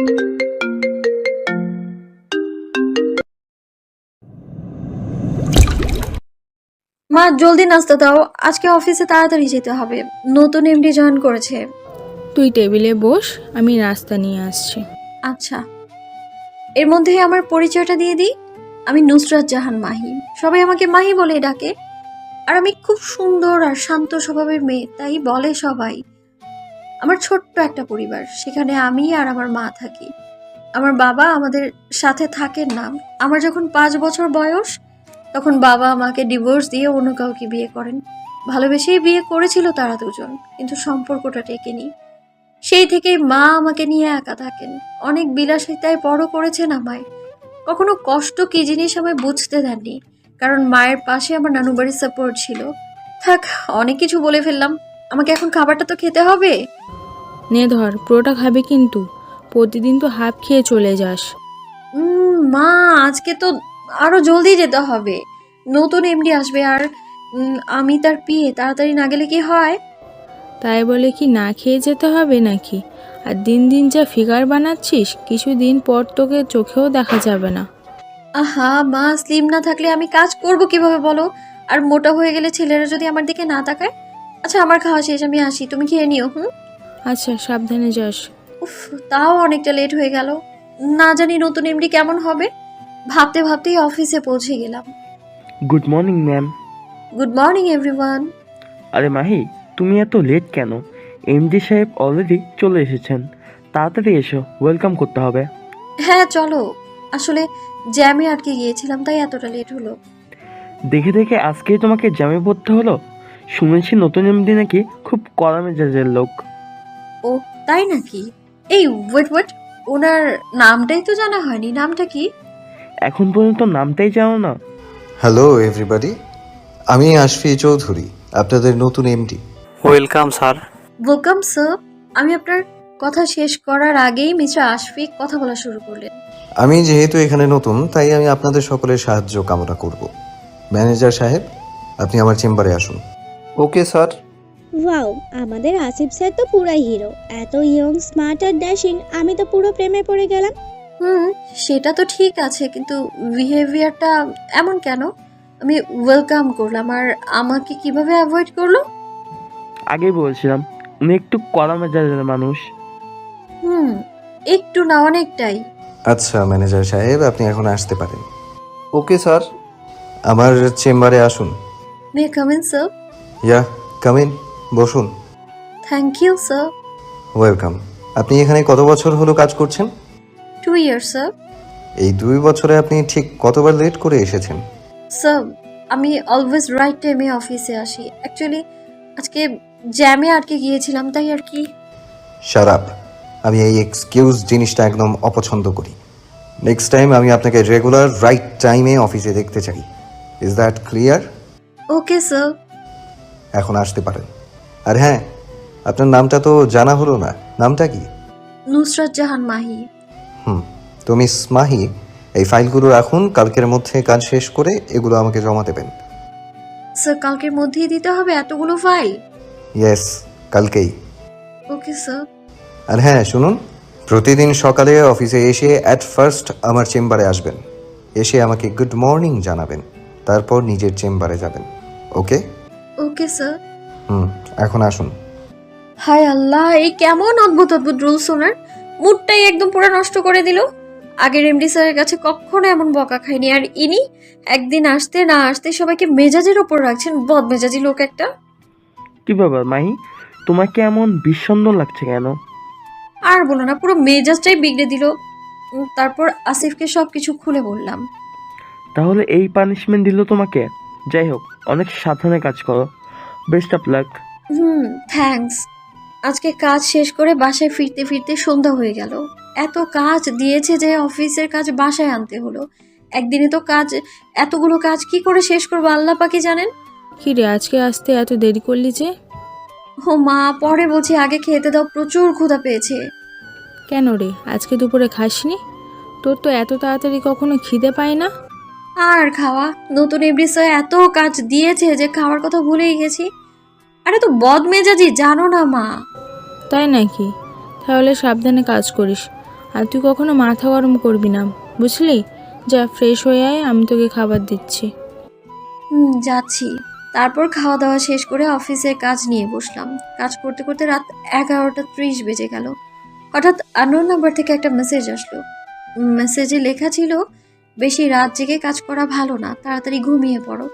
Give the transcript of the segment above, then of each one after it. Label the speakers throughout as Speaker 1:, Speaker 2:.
Speaker 1: মা জলদি নাস্তা দাও, আজকে অফিসে তাড়াতাড়ি যেতে হবে। নতুন এমডি জয়েন করেছে।
Speaker 2: তুই টেবিলে বস, আমি নাস্তা নিয়ে আসছি।
Speaker 1: আচ্ছা, এর মধ্যেই আমার পরিচয়টা দিয়ে দিই। আমি নুসরাত জাহান মাহি, সবাই আমাকে মাহি বলে ডাকে। আর আমি খুব সুন্দর আর শান্ত স্বভাবের মেয়ে, তাই বলে সবাই। আমার ছোট্ট একটা পরিবার, সেখানে আমি আর আমার মা থাকি। আমার বাবা আমাদের সাথে থাকেন না। আমার যখন 5 বছর বয়স, তখন বাবা আমাকে ডিভোর্স দিয়ে অন্য কাউকে বিয়ে করেন। ভালোবেসেই বিয়ে করেছিল তারা দুজন, কিন্তু সম্পর্কটা টেকেনি। সেই থেকেই মা আমাকে নিয়ে একা থাকেন। অনেক বিলাসিতায় বড় করেছেন আমায়। কখনো কষ্ট কি জিনিস আমায় বুঝতে দেননি, কারণ মায়ের পাশে আমার নানু বাড়ির সাপোর্ট ছিল। থাক, অনেক কিছু বলে ফেললাম। আমাকে এখন খাবারটা তো খেতে হবে।
Speaker 2: নে ধর, পুরোটা খাবি কিন্তু। প্রতিদিন তো হাফ খেয়ে চলে যাস।
Speaker 1: মা, আজকে তো আরো জলদি যেতে হবে। নতুন এমডি আসবে, আর আমি তার পিয়ে। তাড়াতাড়ি না গেলে কি হয়?
Speaker 2: তাই বলে কি না খেয়ে যেতে হবে নাকি? আর দিন দিন যা ফিগার বানাচ্ছিস, কিছুদিন পর তোকে চোখেও দেখা যাবে না।
Speaker 1: আহা মা, স্লিম না থাকলে আমি কাজ করব কিভাবে বলো? আর মোটা হয়ে গেলে ছেলেরা যদি আমার দিকে না তাকায়। আচ্ছা, আমার খাওয়া শেষ, আমি আসি, তুমি খেয়ে নিও।
Speaker 2: আচ্ছা, সাবধানে যাস।
Speaker 1: উফ, তাও অনেকটা লেট হয়ে গেল। না জানি নতুন এমডি কেমন হবে। ভাবতে ভাবতেই অফিসে পৌঁছে গেলাম।
Speaker 3: Good morning ma'am.
Speaker 1: Good morning everyone.
Speaker 3: আরে মাহি, তুমি এত লেট কেন? এমডি সাহেব অলরেডি চলে এসেছেন। তাড়াতাড়ি এসো, ওয়েলকাম করতে হবে।
Speaker 1: হ্যাঁ চলো, আসলে জ্যামে আটকে গিয়েছিলাম, তাই এতটা লেট হলো।
Speaker 3: দেখে দেখে আজকেই তোমাকে জ্যামে পড়তে হলো। শুনেছি নতুন এমডি নাকি খুব কড়া মেজাজের লোক।
Speaker 1: ও তাই নাকি? এই ওয়েট ওয়েট, ওনার নামটাই তো জানা হয়নি। নামটা কি?
Speaker 3: এখন পর্যন্ত নামটাই জানো না?
Speaker 4: হ্যালো এভরিবডি, আমি আশফি চৌধুরী, আপনাদের নতুন MD.
Speaker 5: Welcome sir.
Speaker 1: Welcome sir. আমি আপনার কথা শেষ করার আগেই মিস্টার আশফিক কথা বলা শুরু করলেন।
Speaker 4: আমি যেহেতু এখানে নতুন, তাই আমি আপনাদের সকলের সাহায্য কামনা করব। ম্যানেজার সাহেব, আপনি আমার চেম্বারে আসুন।
Speaker 6: Okay sir.
Speaker 7: ওয়াও, আমাদের আসিফ স্যার তো পুরাই হিরো। এত ইয়ং, স্মার্ট আর ড্যাশিং, আমি তো পুরো প্রেমে পড়ে গেলাম।
Speaker 1: সেটা তো ঠিক আছে, কিন্তু বিহেভিয়ারটা এমন কেন? আমি ওয়েলকাম করলাম, আর আমাকে কিভাবে অ্যাভয়েড করলো?
Speaker 3: আগেই বলছিলাম, উনি একটু কড়া মেজাজের মানুষ।
Speaker 1: একটু না, অনেকটাই।
Speaker 4: আচ্ছা ম্যানেজার সাহেব, আপনি এখন আসতে পারেন।
Speaker 6: Okay sir.
Speaker 4: আমার চেম্বারে আসুন।
Speaker 1: May come in sir?
Speaker 4: Yeah, come in, বসুন।
Speaker 1: Thank you sir.
Speaker 4: ওয়েলকাম। আপনি এখানে কত বছর হলো কাজ করছেন?
Speaker 1: 2 ইয়ার্স স্যার।
Speaker 4: এই 2 বছরে আপনি ঠিক কতবার লেট করে এসেছেন?
Speaker 1: স্যার, আমি অলওয়েজ রাইট টাইমে অফিসে আসি। অ্যাকচুয়ালি আজকে জ্যামে আটকে গিয়েছিলাম, তাই আর কি।
Speaker 4: শারাপ, আমি এই এক্সকিউজ জিনিসটা একদম অপছন্দ করি। নেক্সট টাইম আমি আপনাকে রেগুলার রাইট টাইমে অফিসে দেখতে চাই। Is that clear?
Speaker 1: Okay sir.
Speaker 4: এখন আসতে পারেন। আর হ্যাঁ, আপনার নামটা তো জানা হলো না। নামটা কি?
Speaker 1: নুসরাত জাহান মাহি।
Speaker 4: তো মিস মাহি, এই ফাইলগুলো রাখুন। কালকের মধ্যে কাজ শেষ করে এগুলো আমাকে জমা দেবেন।
Speaker 1: স্যার, কালকের মধ্যেই দিতে হবে এতগুলো ফাইল?
Speaker 4: ইয়েস, কালকেই।
Speaker 1: Okay sir.
Speaker 4: আর হ্যাঁ শুনুন, প্রতিদিন সকালে অফিসে এসে অ্যাট ফার্স্ট আমার চেম্বারে আসবেন। এসে আমাকে গুড মর্নিং জানাবেন, তারপর নিজের চেম্বারে যাবেন। ওকে?
Speaker 1: Okay sir.
Speaker 4: এখন আসুন।
Speaker 1: হায় আল্লাহ, এই কেমন অদ্ভুত অদ্ভুত রুলস ওনার! মুডটাই একদম পুরো নষ্ট করে দিল। আগের এমডি স্যারের কাছে কখনো এমন বকা খায়নি, আর ইনি একদিন আসতে না আসতে সবাইকে মেজাজের ওপর রাখছেন। বদমেজাজি লোক একটা।
Speaker 3: কি ব্যাপার মাহি, তোমাকে এমন বিষণ্ণ লাগছে কেন?
Speaker 1: আর বলো না, পুরো মেজাজটাই বিগড়ে দিল। তারপর আসিফকে সবকিছু খুলে বললাম।
Speaker 3: তাহলে এই পানিশমেন্ট দিল তোমাকে? যাই হোক, অনেক সাবধানে কাজ করো। Best of luck.
Speaker 1: থ্যাঙ্কস। আজকে কাজ শেষ করে বাসায় ফিরতে ফিরতে সন্ধ্যা হয়ে গেল। এত কাজ দিয়েছে যে অফিসের কাজ বাসায় আনতে হলো। একদিনে তো কাজ, এতগুলো কাজ কি করে শেষ করবো আল্লাহ পাকই জানেন।
Speaker 2: কি রে, আজকে আসতে এত দেরি করলি যে?
Speaker 1: ও মা, পরে বলছি, আগে খেতে দাও, প্রচুর ক্ষুধা পেয়েছে।
Speaker 2: কেন রে, আজকে দুপুরে খাসনি? তোর তো এত তাড়াতাড়ি কখনো খিদে পায় না।
Speaker 1: আর খাওয়া, নতুন এমডি স্যার এত কাজ দিয়েছে যে খাওয়ার কথা ভুলেই গেছি। আরে তো বদমেজাজি, জানো না মা।
Speaker 2: তাই নাকি? তাহলে সাবধানে কাজ করিস। আর তুই কখনো মাথা গরম করবি না, বুঝলি? যা ফ্রেশ হয়ে আয়, আমি তোকে খাবার দিচ্ছি।
Speaker 1: যাচ্ছি। তারপর খাওয়া দাওয়া শেষ করে অফিসে কাজ নিয়ে বসলাম। কাজ করতে করতে রাত 11:30 বেজে গেল। হঠাৎ আননোন নাম্বার থেকে একটা মেসেজ আসলো। মেসেজে লেখা ছিল, বেশি রাত জেগে কাজ করা ভালো না, তাড়াতাড়ি ঘুমিয়ে পড়ো।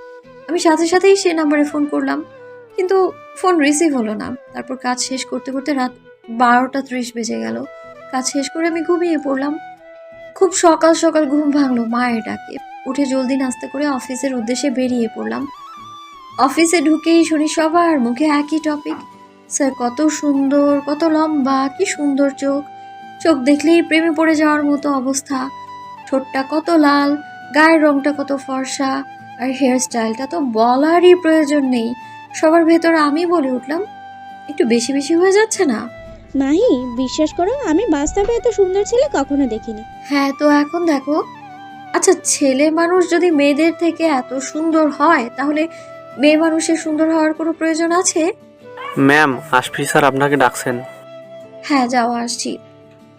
Speaker 1: আমি সাথে সাথেই সে নাম্বারে ফোন করলাম, কিন্তু ফোন রিসিভ হলো না। তারপর কাজ শেষ করতে করতে রাত 12:30 বেজে গেল। কাজ শেষ করে আমি ঘুমিয়ে পড়লাম। খুব সকাল সকাল ঘুম ভাঙলো মায়ের ডাকে। উঠে জলদি নাস্তা করে অফিসের উদ্দেশ্যে বেরিয়ে পড়লাম। অফিসে ঢুকেই শুনি সবার মুখে একই টপিক, স্যার কত সুন্দর, কত লম্বা, কি সুন্দর চোখ, চোখ দেখলেই প্রেমে পড়ে যাওয়ার মতো অবস্থা, ঠোঁটটা কত লাল, গায়ের রংটা কত ফর্সা, আর হেয়ার স্টাইলটা তো বলারই প্রয়োজন নেই। সবার ভেতরে আমি বলে উঠলাম, একটু বেশি বেশি হয়ে যাচ্ছে না?
Speaker 7: মাহি, বিশ্বাস করো আমি বাস্তবে এত সুন্দর ছেলে কখনো দেখিনি।
Speaker 1: হ্যাঁ, তো এখন দেখো। আচ্ছা, ছেলে মানুষ যদি মেয়েদের থেকে এত সুন্দর হয়, তাহলে মেয়ে মানুষের সুন্দর হওয়ার কোনো প্রয়োজন আছে?
Speaker 5: ম্যাম, আশফি স্যার আপনাকে ডাকছেন।
Speaker 1: হ্যাঁ, যাও, আসছি।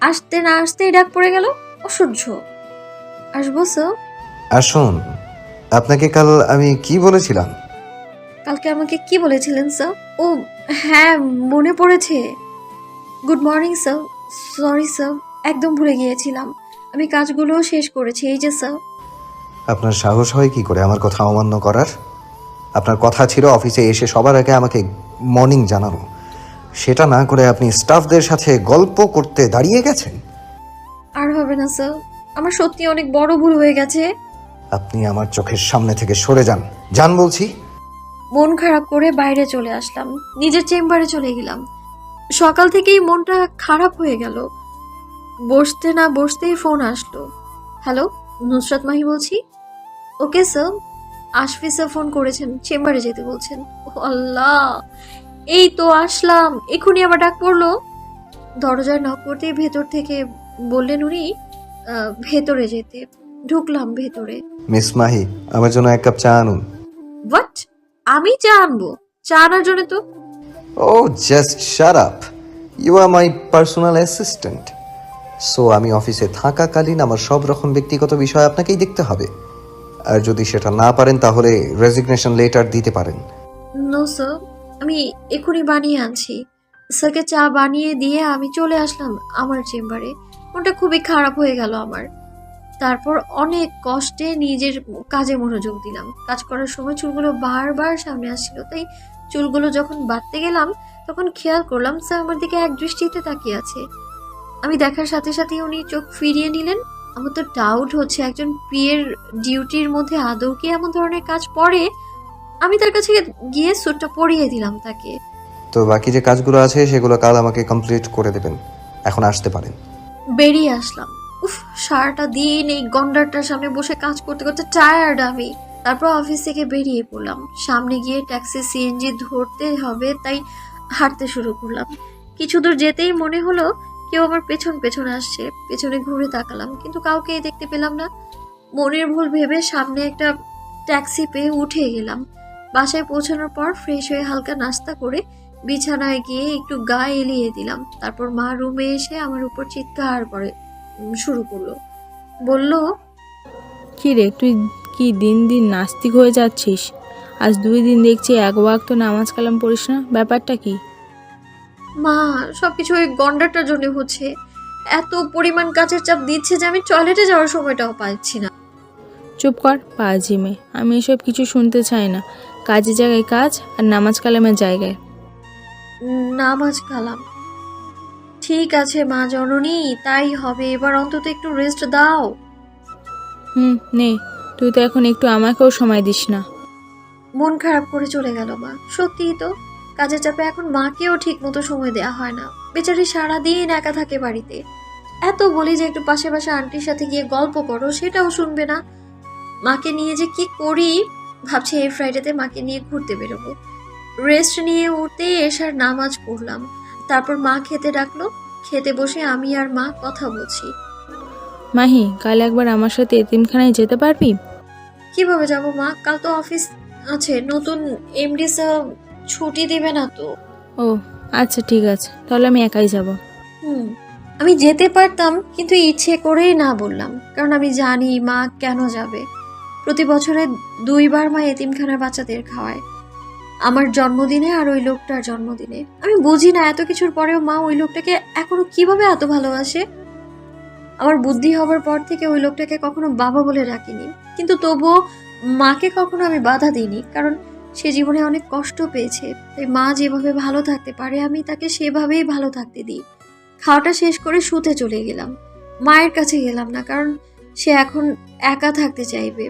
Speaker 1: আসতে না আসতেই ডাক পড়ে গেল, অসহ্য। আসবো স্যার?
Speaker 4: আসুন। আপনাকে কাল আমি কি বলেছিলাম?
Speaker 1: কালকে আমাকে কি বলেছিলেন স্যার? ও হ্যাঁ, মনে পড়েছে। Good morning sir. Sorry sir, একদম ভুলে গিয়েছিলাম। আমি কাজগুলো শেষ করেছি, এই যে স্যার।
Speaker 4: আপনার সাহস হয় কি করে আমার কথা অমান্য করার? আপনার কথা ছিল অফিসে এসে সবার আগে আমাকে মর্নিং জানানো, সেটা না করে আপনি স্টাফদের সাথে গল্প করতে দাঁড়িয়ে গেছেন।
Speaker 1: আর হবে না স্যার, আমার সত্যি অনেক বড় ভুল হয়ে গেছে।
Speaker 4: আপনি আমার চোখের সামনে থেকে সরে যান, যান বলছি।
Speaker 1: মন খারাপ করে বাইরে চলে আসলাম, নিজের চেম্বারে চলে গেলাম। সকাল থেকেই মনটা খারাপ হয়ে গেল। বসতে না বসতেই ফোন আসলো। হ্যালো, নুসরাত মাহি বলছি। ওকে স্যার, আশফি স্যার ফোন করেছেন, চেম্বারে যেতে বলছেন। ও আল্লাহ, এই তো আসলাম, এখনই আবার ডাক পড়লো। দরজায় নক করতেই ভেতর থেকে বললেন উনি ভেতরে যেতে। ঢুকলাম ভেতরে।
Speaker 4: মিস মাহি, আমার জন্য এক কাপ চা আনুন।
Speaker 1: হোয়াট? আমি চা আনবো? চা আনার জন্য তো
Speaker 4: ও just shut up, you are my personal assistant. So আমি অফিসে থাকাকালীন আমার সব রকম ব্যক্তিগত বিষয় আপনাকেই দেখতে হবে। আর যদি সেটা না পারেন তাহলে রেজিগনেশন লেটার দিতে পারেন।
Speaker 1: নো স্যার, আমি এখনই বানিয়ে আনছি। স্যারকে চা বানিয়ে দিয়ে আমি চলে আসলাম আমার চেম্বারে। মনটা খুবই খারাপ হয়ে গেল আমার। তারপর অনেক কষ্টে নিজের কাজে মনোযোগ দিলাম। কাজ করার সময় চুলগুলো বারবার সামনে আসছিল, তাই চুলগুলো যখন বাঁধতে গেলাম তখন খেয়াল করলাম স্যার আমার দিকে এক দৃষ্টিতে তাকিয়ে আছে। আমি দেখার সাথে সাথে উনি চোখ ফিরিয়ে নিলেন। আমার তো ডাউট হচ্ছে একজন পিএর ডিউটির মধ্যে আদৌ কি এমন ধরনের কাজ পড়ে। আমি তার কাছে গিয়ে স্যুটটা পরিয়ে দিলাম তাকে।
Speaker 4: তো বাকি যে কাজগুলো আছে সেগুলো কাল আমাকে কমপ্লিট করে দেবেন। এখন আসতে পারেন।
Speaker 1: বেরিয়ে আসলাম। উফ, সারাটা দিন এই গন্ডারটার সামনে বসে কাজ করতে করতে টায়ার্ড আমি। তারপর অফিস থেকে বেরিয়ে পড়লাম। সামনে গিয়ে ট্যাক্সি সিএনজি ধরতে হবে, তাই হাঁটতে শুরু করলাম। কিছু দূর যেতেই মনে হলো কেউ আমার পেছন পেছন আসছে। পেছনে ঘুরে তাকালাম, কিন্তু কাউকেই দেখতে পেলাম না। মনের ভুল ভেবে সামনে একটা ট্যাক্সি পেয়ে উঠে গেলাম। বাসায় পৌঁছানোর পর ফ্রেশ হয়ে হালকা নাস্তা করে বিছানায় গিয়ে একটু গা এলিয়ে দিলাম। তারপর মা রুমে এসে আমার উপর চিৎকার করে শুরু করলো। বলল,
Speaker 2: কি রে, তুই কি দিন দিন নাস্তিক হয়ে যাচ্ছিস? আজ 2 দিন দেখছি এক ওয়াক্ত নামাজ কালাম পড়িস না, ব্যাপারটা কি?
Speaker 1: মা, সবকিছু ওই গন্ডারটার জন্য হচ্ছে। এত পরিমাণ কাজের চাপ দিচ্ছে যে আমি টয়লেটে যাওয়ার সময়টাও পাচ্ছি না।
Speaker 2: চুপ কর পাজি মেয়ে, আমি এসব কিছু শুনতে চাই না। কাজের জায়গায় কাজ আর নামাজ কালামের জায়গায়।
Speaker 1: নামাজ কালাম? ঠিক আছে মা জননী, তাই হবে। এবার অন্তত একটু রেস্ট দাও।
Speaker 2: নে, তুই তো এখন একটু আমাকেও সময় দিস না।
Speaker 1: মন খারাপ করে চলে গেল মা। সত্যিই তো, কাজের চাপে এখন মাকেও ঠিক মতো সময় দেওয়া হয় না। বেচারি সারাদিন একা থাকে বাড়িতে। এত বলি যে একটু পাশে পাশে আন্টির সাথে গিয়ে গল্প করো, সেটাও শুনবে না। মাকে নিয়ে যে কি করি ভাবছি। এই ফ্রাইডেতে মাকে নিয়ে ঘুরতে বেরোবো। রেস্ট নিয়ে উঠতেই এশার নামাজ পড়লাম। তারপর মা খেতে ডাকলো। খেতে বসে আমি আর মা কথা বলছি।
Speaker 2: মাহি, কাল একবার আমার সাথে এতিমখানায় যেতে পারবি?
Speaker 1: কিভাবে যাব মা? কাল তো অফিস আছে, নতুন এমডি স্যার ছুটি দেবে না তো।
Speaker 2: ও আচ্ছা, ঠিক আছে, তাহলে আমি একাই যাব।
Speaker 1: আমি যেতে পারতাম, কিন্তু ইচ্ছে করেই না বললাম, কারণ আমি জানি মা কেন যাবে। প্রতি বছরে 2বার মা এতিমখানার বাচ্চাদের খাওয়ায়, আমার জন্মদিনে আর ওই লোকটার জন্মদিনে। আমি বুঝি না এত কিছুর পরেও মা ওই লোকটাকে এখনো কিভাবে এত ভালোবাসে। আমার বুদ্ধি হবার পর থেকে ওই লোকটাকে কখনো বাবা বলে ডাকিনি, কিন্তু তবুও মাকে কখনো আমি বাধা দিইনি, কারণ সে জীবনে অনেক কষ্ট পেয়েছে। তাই মা যেভাবে ভালো থাকতে পারে আমি তাকে সেভাবেই ভালো থাকতে দিই। খাওয়াটা শেষ করে শুতে চলে গেলাম। মায়ের কাছে গেলাম না, কারণ সে এখন একা থাকতে চাইবে।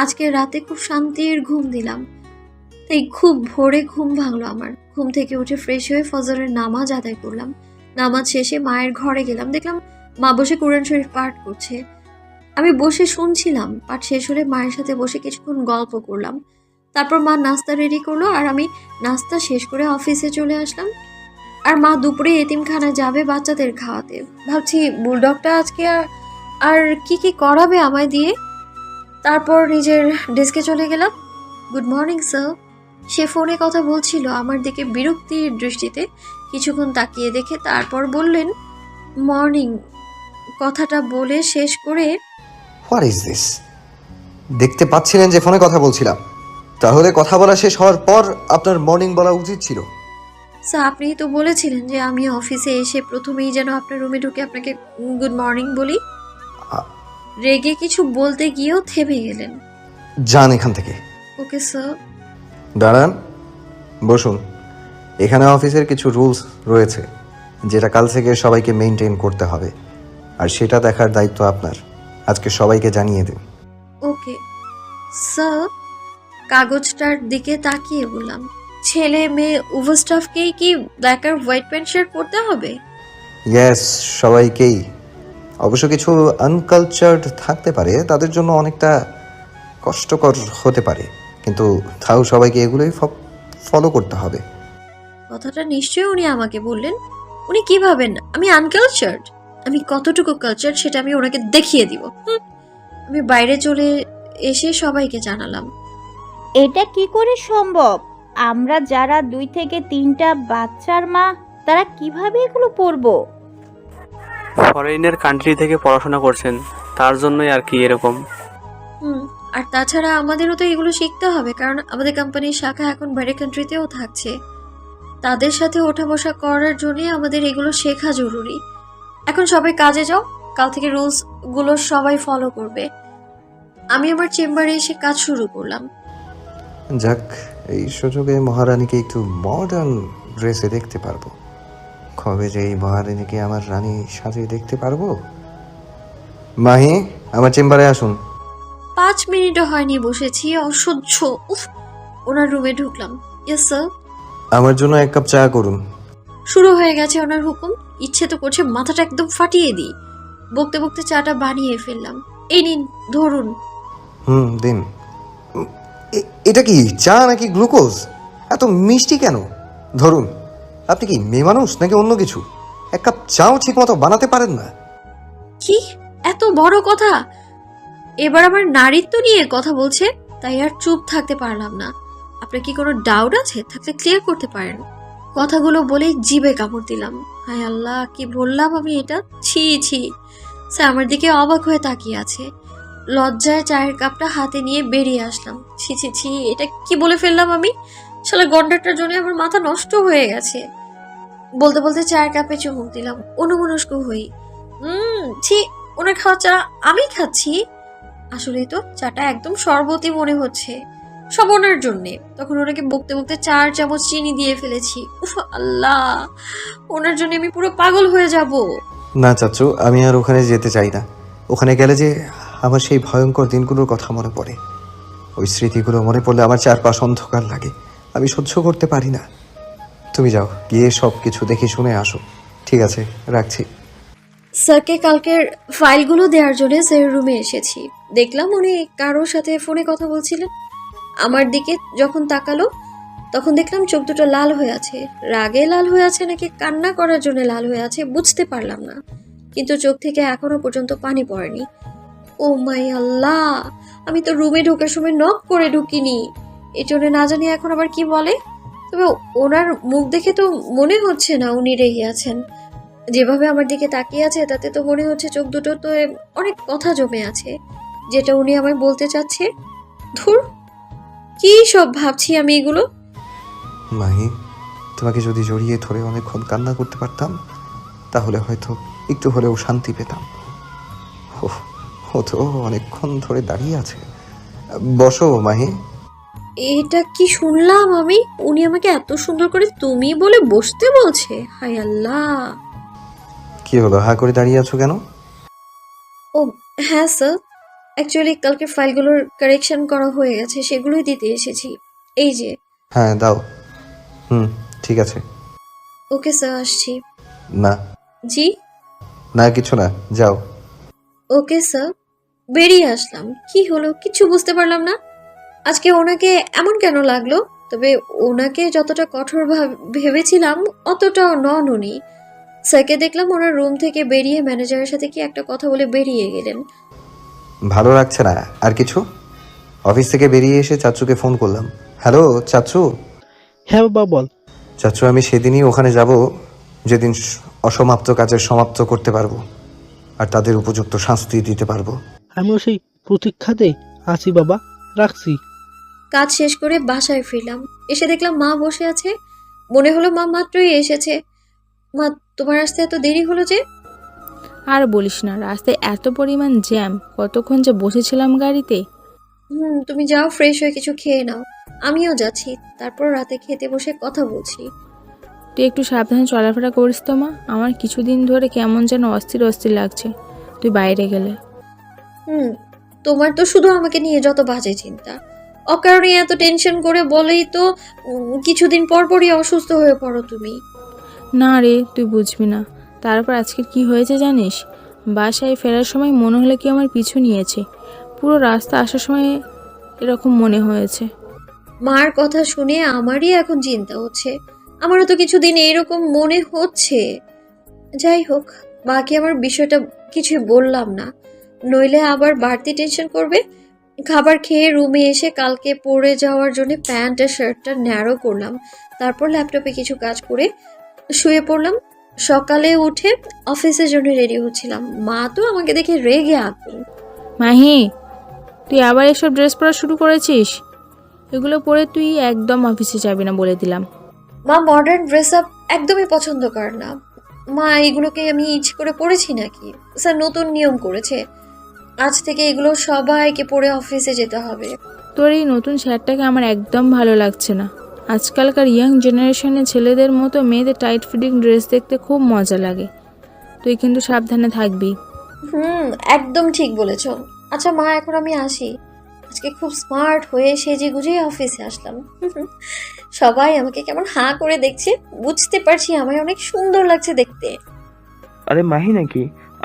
Speaker 1: আজকে রাতে খুব শান্তির ঘুম দিলাম, তাই খুব ভোরে ঘুম ভাঙলো আমার। ঘুম থেকে উঠে ফ্রেশ হয়ে ফজরের নামাজ আদায় করলাম। নামাজ শেষে মায়ের ঘরে গেলাম, দেখলাম মা বসে কোরআন শরীফ পাঠ করছে। আমি বসে শুনছিলাম। পাঠ শেষ হলে মায়ের সাথে বসে কিছুক্ষণ গল্প করলাম। তারপর মা নাস্তা রেডি করলো, আর আমি নাস্তা শেষ করে অফিসে চলে আসলাম। আর মা দুপুরে এতিমখানায় যাবে বাচ্চাদের খাওয়াতে। ভাবছি বুলডগটা আজকে আর কি কি করাবে আমায় দিয়ে। তারপর নিজের ডেস্কে চলে গেলাম। Good morning sir. সে ফোনে কথা বলছিল, আমার দিকে বিরক্তির দৃষ্টিতে কিছুক্ষণ তাকিয়ে দেখে তারপর বললেন মর্নিং। কথাটা বলে শেষ করে
Speaker 4: হোয়াট ইজ দিস? দেখতে পাচ্ছিলেন যে ফোনে কথা বলছিলাম, তাহলে কথা বলা শেষ হওয়ার পর আপনার মর্নিং বলা উচিত ছিল।
Speaker 1: স্যার, আপনি তো বলেছিলেন যে আমি অফিসে এসে প্রথমেই যেন আপনার রুমে ঢুকে আপনাকে গুড মর্নিং বলি। রেগে কিছু বলতে গিয়েও থেমে গেলেন।
Speaker 4: যান এখান থেকে।
Speaker 1: Okay sir.
Speaker 4: দাঁড়ান, বসুন। এখানে অফিসের কিছু রুলস রয়েছে যেটা কাল থেকে সবাইকে মেনটেন করতে হবে, আর সেটা দেখার দায়িত্ব আপনার। আজকে সবাইকে জানিয়ে দিন।
Speaker 1: Okay sir. কাগজটার দিকে তাকিয়ে বললাম, ছেলে মেয়ে উভয় স্টাফকেই কি ব্ল্যাক আর হোয়াইট প্যান্ট শার্ট পরতে হবে?
Speaker 4: ইয়েস, সবাইকেই। অবশ্য কিছু আনকালচার্ড থাকতে পারে, তাদের জন্য অনেকটা কষ্টকর হতে পারে, কিন্তু তাও সবাইকে এগুলোই ফলো করতে হবে।
Speaker 1: কথাটা নিশ্চয়ই উনি আমাকে বললেন। উনি কি ভাবেন আমি আনকালচার্ড? আমি কতটুকু কালচার সেটা আমি ওনাকে দেখিয়ে দিব। আমি বাইরে চলে এসে সবাইকে জানালাম।
Speaker 8: এটা কি করে সম্ভব? আমরা যারা 2 থেকে 3টা বাচ্চার মা, তারা কিভাবে এগুলো পড়বো?
Speaker 5: ফরেনের কান্ট্রি থেকে পড়াশোনা করছেন, তার জন্যই আর কি এরকম।
Speaker 1: আর তাছাড়া আমাদেরও তো এগুলো শিখতে হবে, কারণ আমাদের কোম্পানির শাখা এখন বাইরের কান্ট্রিতেও থাকছে। তাদের সাথে ওঠা বসা করার জন্যই আমাদের এগুলো শেখা জরুরি। এখন সবাই কাজে যাও, কাল থেকে রুলসগুলো সবাই ফলো করবে। আমি আমার চেম্বারে এসে কাজ শুরু করলাম।
Speaker 4: যাক, এই সুযোগে মহারানীকে একটু মডার্ন ড্রেসে দেখতে পারবো। কবে যে এই মহারানীকে আমার রানী সাজিয়ে দেখতে পারবো। মাহি, আমার চেম্বারে আসুন।
Speaker 1: 5 মিনিটও হয়নি বসেছি, অসহ্য। উফ। ওনার রুমে ঢুকলাম। Yes sir.
Speaker 4: আমার জন্য 1 কাপ চা করুন।
Speaker 1: শুরু হয়ে গেছে ওনার হুকুম। ইচ্ছে তো করছে মাথাটা একদম ফাটিয়ে দিই। বকতে বকতে চাটা বানিয়ে ফেললাম। এই নিন, ধরুন।
Speaker 4: দিন। এটা কি চা নাকি গ্লুকোজ? এত মিষ্টি কেন? ধরুন। আপনি কি মেয়ে মানুষ নাকি অন্য কিছু? 1 কাপ চাও ঠিক মতো বানাতে পারেন না?
Speaker 1: কি এত বড় কথা! এবার আমার নারীত্ব নিয়ে কথা বলছে, তাই আর চুপ থাকতে পারলাম না। আপনার কি কোনো ডাউট আছে? থাকলে ক্লিয়ার করতে পারেন। কথাগুলো বলেই জিভে কামড় দিলাম। হায় আল্লাহ, কি বললাম আমি এটা? ছি ছি। স্যার আমার দিকে অবাক হয়ে তাকিয়ে আছে। লজ্জায় চায়ের কাপটা হাতে নিয়ে বেরিয়ে আসলাম। ছি ছি ছি, এটা কি বলে ফেললাম আমি? শালা গন্ডারটার জন্য আমার মাথা নষ্ট হয়ে গেছে। বলতে বলতে চায়ের কাপে চুমুক দিলাম, অনুমনস্ক হই। ছি, ওনার খাওয়া চা আমি খাচ্ছি। আসলেই তো চাটা একদম শরবতী মনে হচ্ছে। সব ওনার জন্যে। তখন ওনাকে বকতে বকতে 4 চামচ চিনি দিয়ে ফেলেছি। উফ আল্লাহ, ওনার জন্য আমি পুরো পাগল হয়ে যাব।
Speaker 4: না চাচু, আমি আর ওখানে যেতে চাই না। ওখানে গেলে যে আমার সেই ভয়ঙ্কর দিনগুলোর কথা মনে পড়ে। ওই স্মৃতিগুলো মনে পড়লে আমার চারপাশ অন্ধকার লাগে। আমি সহ্য করতে পারি না। তুমি যাও, গিয়ে সব কিছু দেখে শুনে আসো। ঠিক আছে, রাখছি।
Speaker 1: স্যারকে কালকের ফাইলগুলো দেওয়ার জন্য স্যারের রুমে এসেছি। দেখলাম উনি কারোর সাথে ফোনে কথা বলছিলেন। আমার দিকে যখন তাকালো তখন দেখলাম চোখ দুটো লাল হয়ে আছে। রাগে লাল হয়ে আছে নাকি কান্না করার জন্য লাল হয়ে আছে বুঝতে পারলাম না, কিন্তু চোখ থেকে এখনো পর্যন্ত পানি পড়েনি। ও মাই আল্লাহ, আমি তো রুমে ঢোকার সময় নক করে ঢুকিনি। এই জন্য না জানি এখন আবার কি বলে। তবে ওনার মুখ দেখে তো মনে হচ্ছে না উনি রেগে আছেন। যেভাবে আমার দিকে তাকিয়ে আছে তাতে তো মনে হচ্ছে চোখ দুটো তো অনেক কথা জমে আছে, যেটা উনি আমায় বলতে চাচ্ছে। ধুর, কি সব ভাবছি আমি এগুলো।
Speaker 4: মাহি, তোমাকে যদি জড়িয়ে ধরে অনেকক্ষণ কান্না করতে পারতাম তাহলে হয়তো একটু হলেও শান্তি পেতাম। ওহ, ও তো অনেকক্ষণ ধরে দাঁড়িয়ে আছে। বসো মাহি।
Speaker 1: এটা কি শুনলাম আমি? উনি আমাকে এত সুন্দর করে তুমি বলে বসতে বলছে? হায় আল্লাহ!
Speaker 4: কি হলো, হা করে দাঁড়িয়ে আছো কেন?
Speaker 1: ও হ্যাঁ স্যার, অ্যাকচুয়ালি কালকে ফাইলগুলোর কারেকশন করা হয়ে গেছে, সেগুলোই দিতে এসেছি। এই যে।
Speaker 4: হ্যাঁ দাও। ঠিক আছে।
Speaker 1: ওকে স্যার, আসছি।
Speaker 4: না
Speaker 1: জি।
Speaker 4: না, কিছু না, যাও।
Speaker 1: Okay sir. বেরিয়ে আসলাম। কি হলো কিছু বুঝতে পারলাম না। আজকে ওনাকে এমন কেন লাগলো? তবে ওনাকে যতটা কঠোর ভেবেছিলাম অতটাও নন উনি। স্যারকে দেখলাম ওনার রুম থেকে বেরিয়ে ম্যানেজারের সাথে কি একটা কথা বলে বেরিয়ে গেলেন।
Speaker 4: ভালো লাগছে না আর কিছু? অফিস থেকে বেরিয়ে এসে চাচুকে ফোন করলাম। হ্যালো চাচু।
Speaker 9: হ্যাঁ বাবা বল।
Speaker 4: চাচু, আমি সেদিনই ওখানে যাব যেদিন অসমাপ্ত কাজের সমাপ্ত করতে পারবো আর তাদের উপযুক্ত শাস্তি দিতে পারবো।
Speaker 9: আমিও সেই প্রতীক্ষাতে আছি বাবা, রাখছি।
Speaker 1: কাজ শেষ করে বাসায় ফিরলাম। এসে দেখলাম মা বসে আছে। মনে হলো মা মাত্রই এসেছে। মা, তোমার আসতে এত দেরি হলো যে?
Speaker 2: আর বলিস না, রাস্তায় এত পরিমাণ জ্যাম, কতক্ষণ যে বসেছিলাম গাড়িতে।
Speaker 1: তুমি যাও, ফ্রেশ হয়ে কিছু খেয়ে নাও। আমিও যাচ্ছি, তারপর রাতে খেতে বসে কথা বলছি।
Speaker 2: তুই একটু সাবধানে চলাফেরা করিস তো মা, আমার কিছুদিন ধরে কেমন যেন অস্থির অস্থির লাগছে তুই বাইরে গেলে।
Speaker 1: তোমার তো শুধু আমাকে নিয়ে যত বাজে চিন্তা। অকারণে এত টেনশন করে বলেই তো কিছুদিন পর পরই অসুস্থ হয়ে পড়ো তুমি।
Speaker 2: না রে, তুই বুঝবি না। তারপর আজকের কি হয়েছে জানিস? বাসায় ফেরার সময় মনে হলো কি আমার পিছু নিয়েছে। পুরো রাস্তা আসার সময় এরকম মনে হয়েছে।
Speaker 1: মার কথা শুনে আমারই এখন চিন্তা হচ্ছে। আমারও তো কিছুদিন এরকম মনে হচ্ছে। যাই হোক, বাকি আমার বিষয়টা কিছুই বললাম না, নইলে আবার বাড়তি টেনশন করবে। খাবার খেয়ে রুমে এসে কালকে পরে যাওয়ার জন্য প্যান্ট আর শার্টটা ন্যারো করলাম। তারপর ল্যাপটপে কিছু কাজ করে শুয়ে পড়লাম। সকালে উঠে অফিসের জন্য রেডি হচ্ছিলাম। মা তো আমাকে দেখে রেগে আগুন।
Speaker 2: মাহি, তুই আবার এসব ড্রেস পরা শুরু করেছিস? এগুলো পরে তুই একদম অফিসে যাবি না বলে দিলাম।
Speaker 1: মা মডার্ন ড্রেস আপ একদমই পছন্দ করে না। মা, এগুলোকে আমি ইচ্ছে করে পরেছি নাকি? স্যার নতুন নিয়ম করেছে, আজ থেকে এগুলো সবাইকে পরে অফিসে যেতে হবে।
Speaker 2: তোর এই নতুন শার্টটাকে আমার একদম ভালো লাগছে না। আজকালকার ইয়াং জেনারেশনের ছেলেদের মতো মেয়েদের টাইট ফিটিং ড্রেস দেখতে খুব মজা লাগে। তুই কিন্তু সাবধানে থাকবি।
Speaker 1: একদম ঠিক বলেছ। আচ্ছা মা, এখন আমি আসি। আজকে খুব স্মার্ট হয়ে সেজে গুজে অফিসে আসলাম। সবাই আমাকে কেমন হাঁ করে দেখছে, বুঝতে পারছি আমায় অনেক সুন্দর লাগছে দেখতে।
Speaker 3: আরে মাহি নাকি?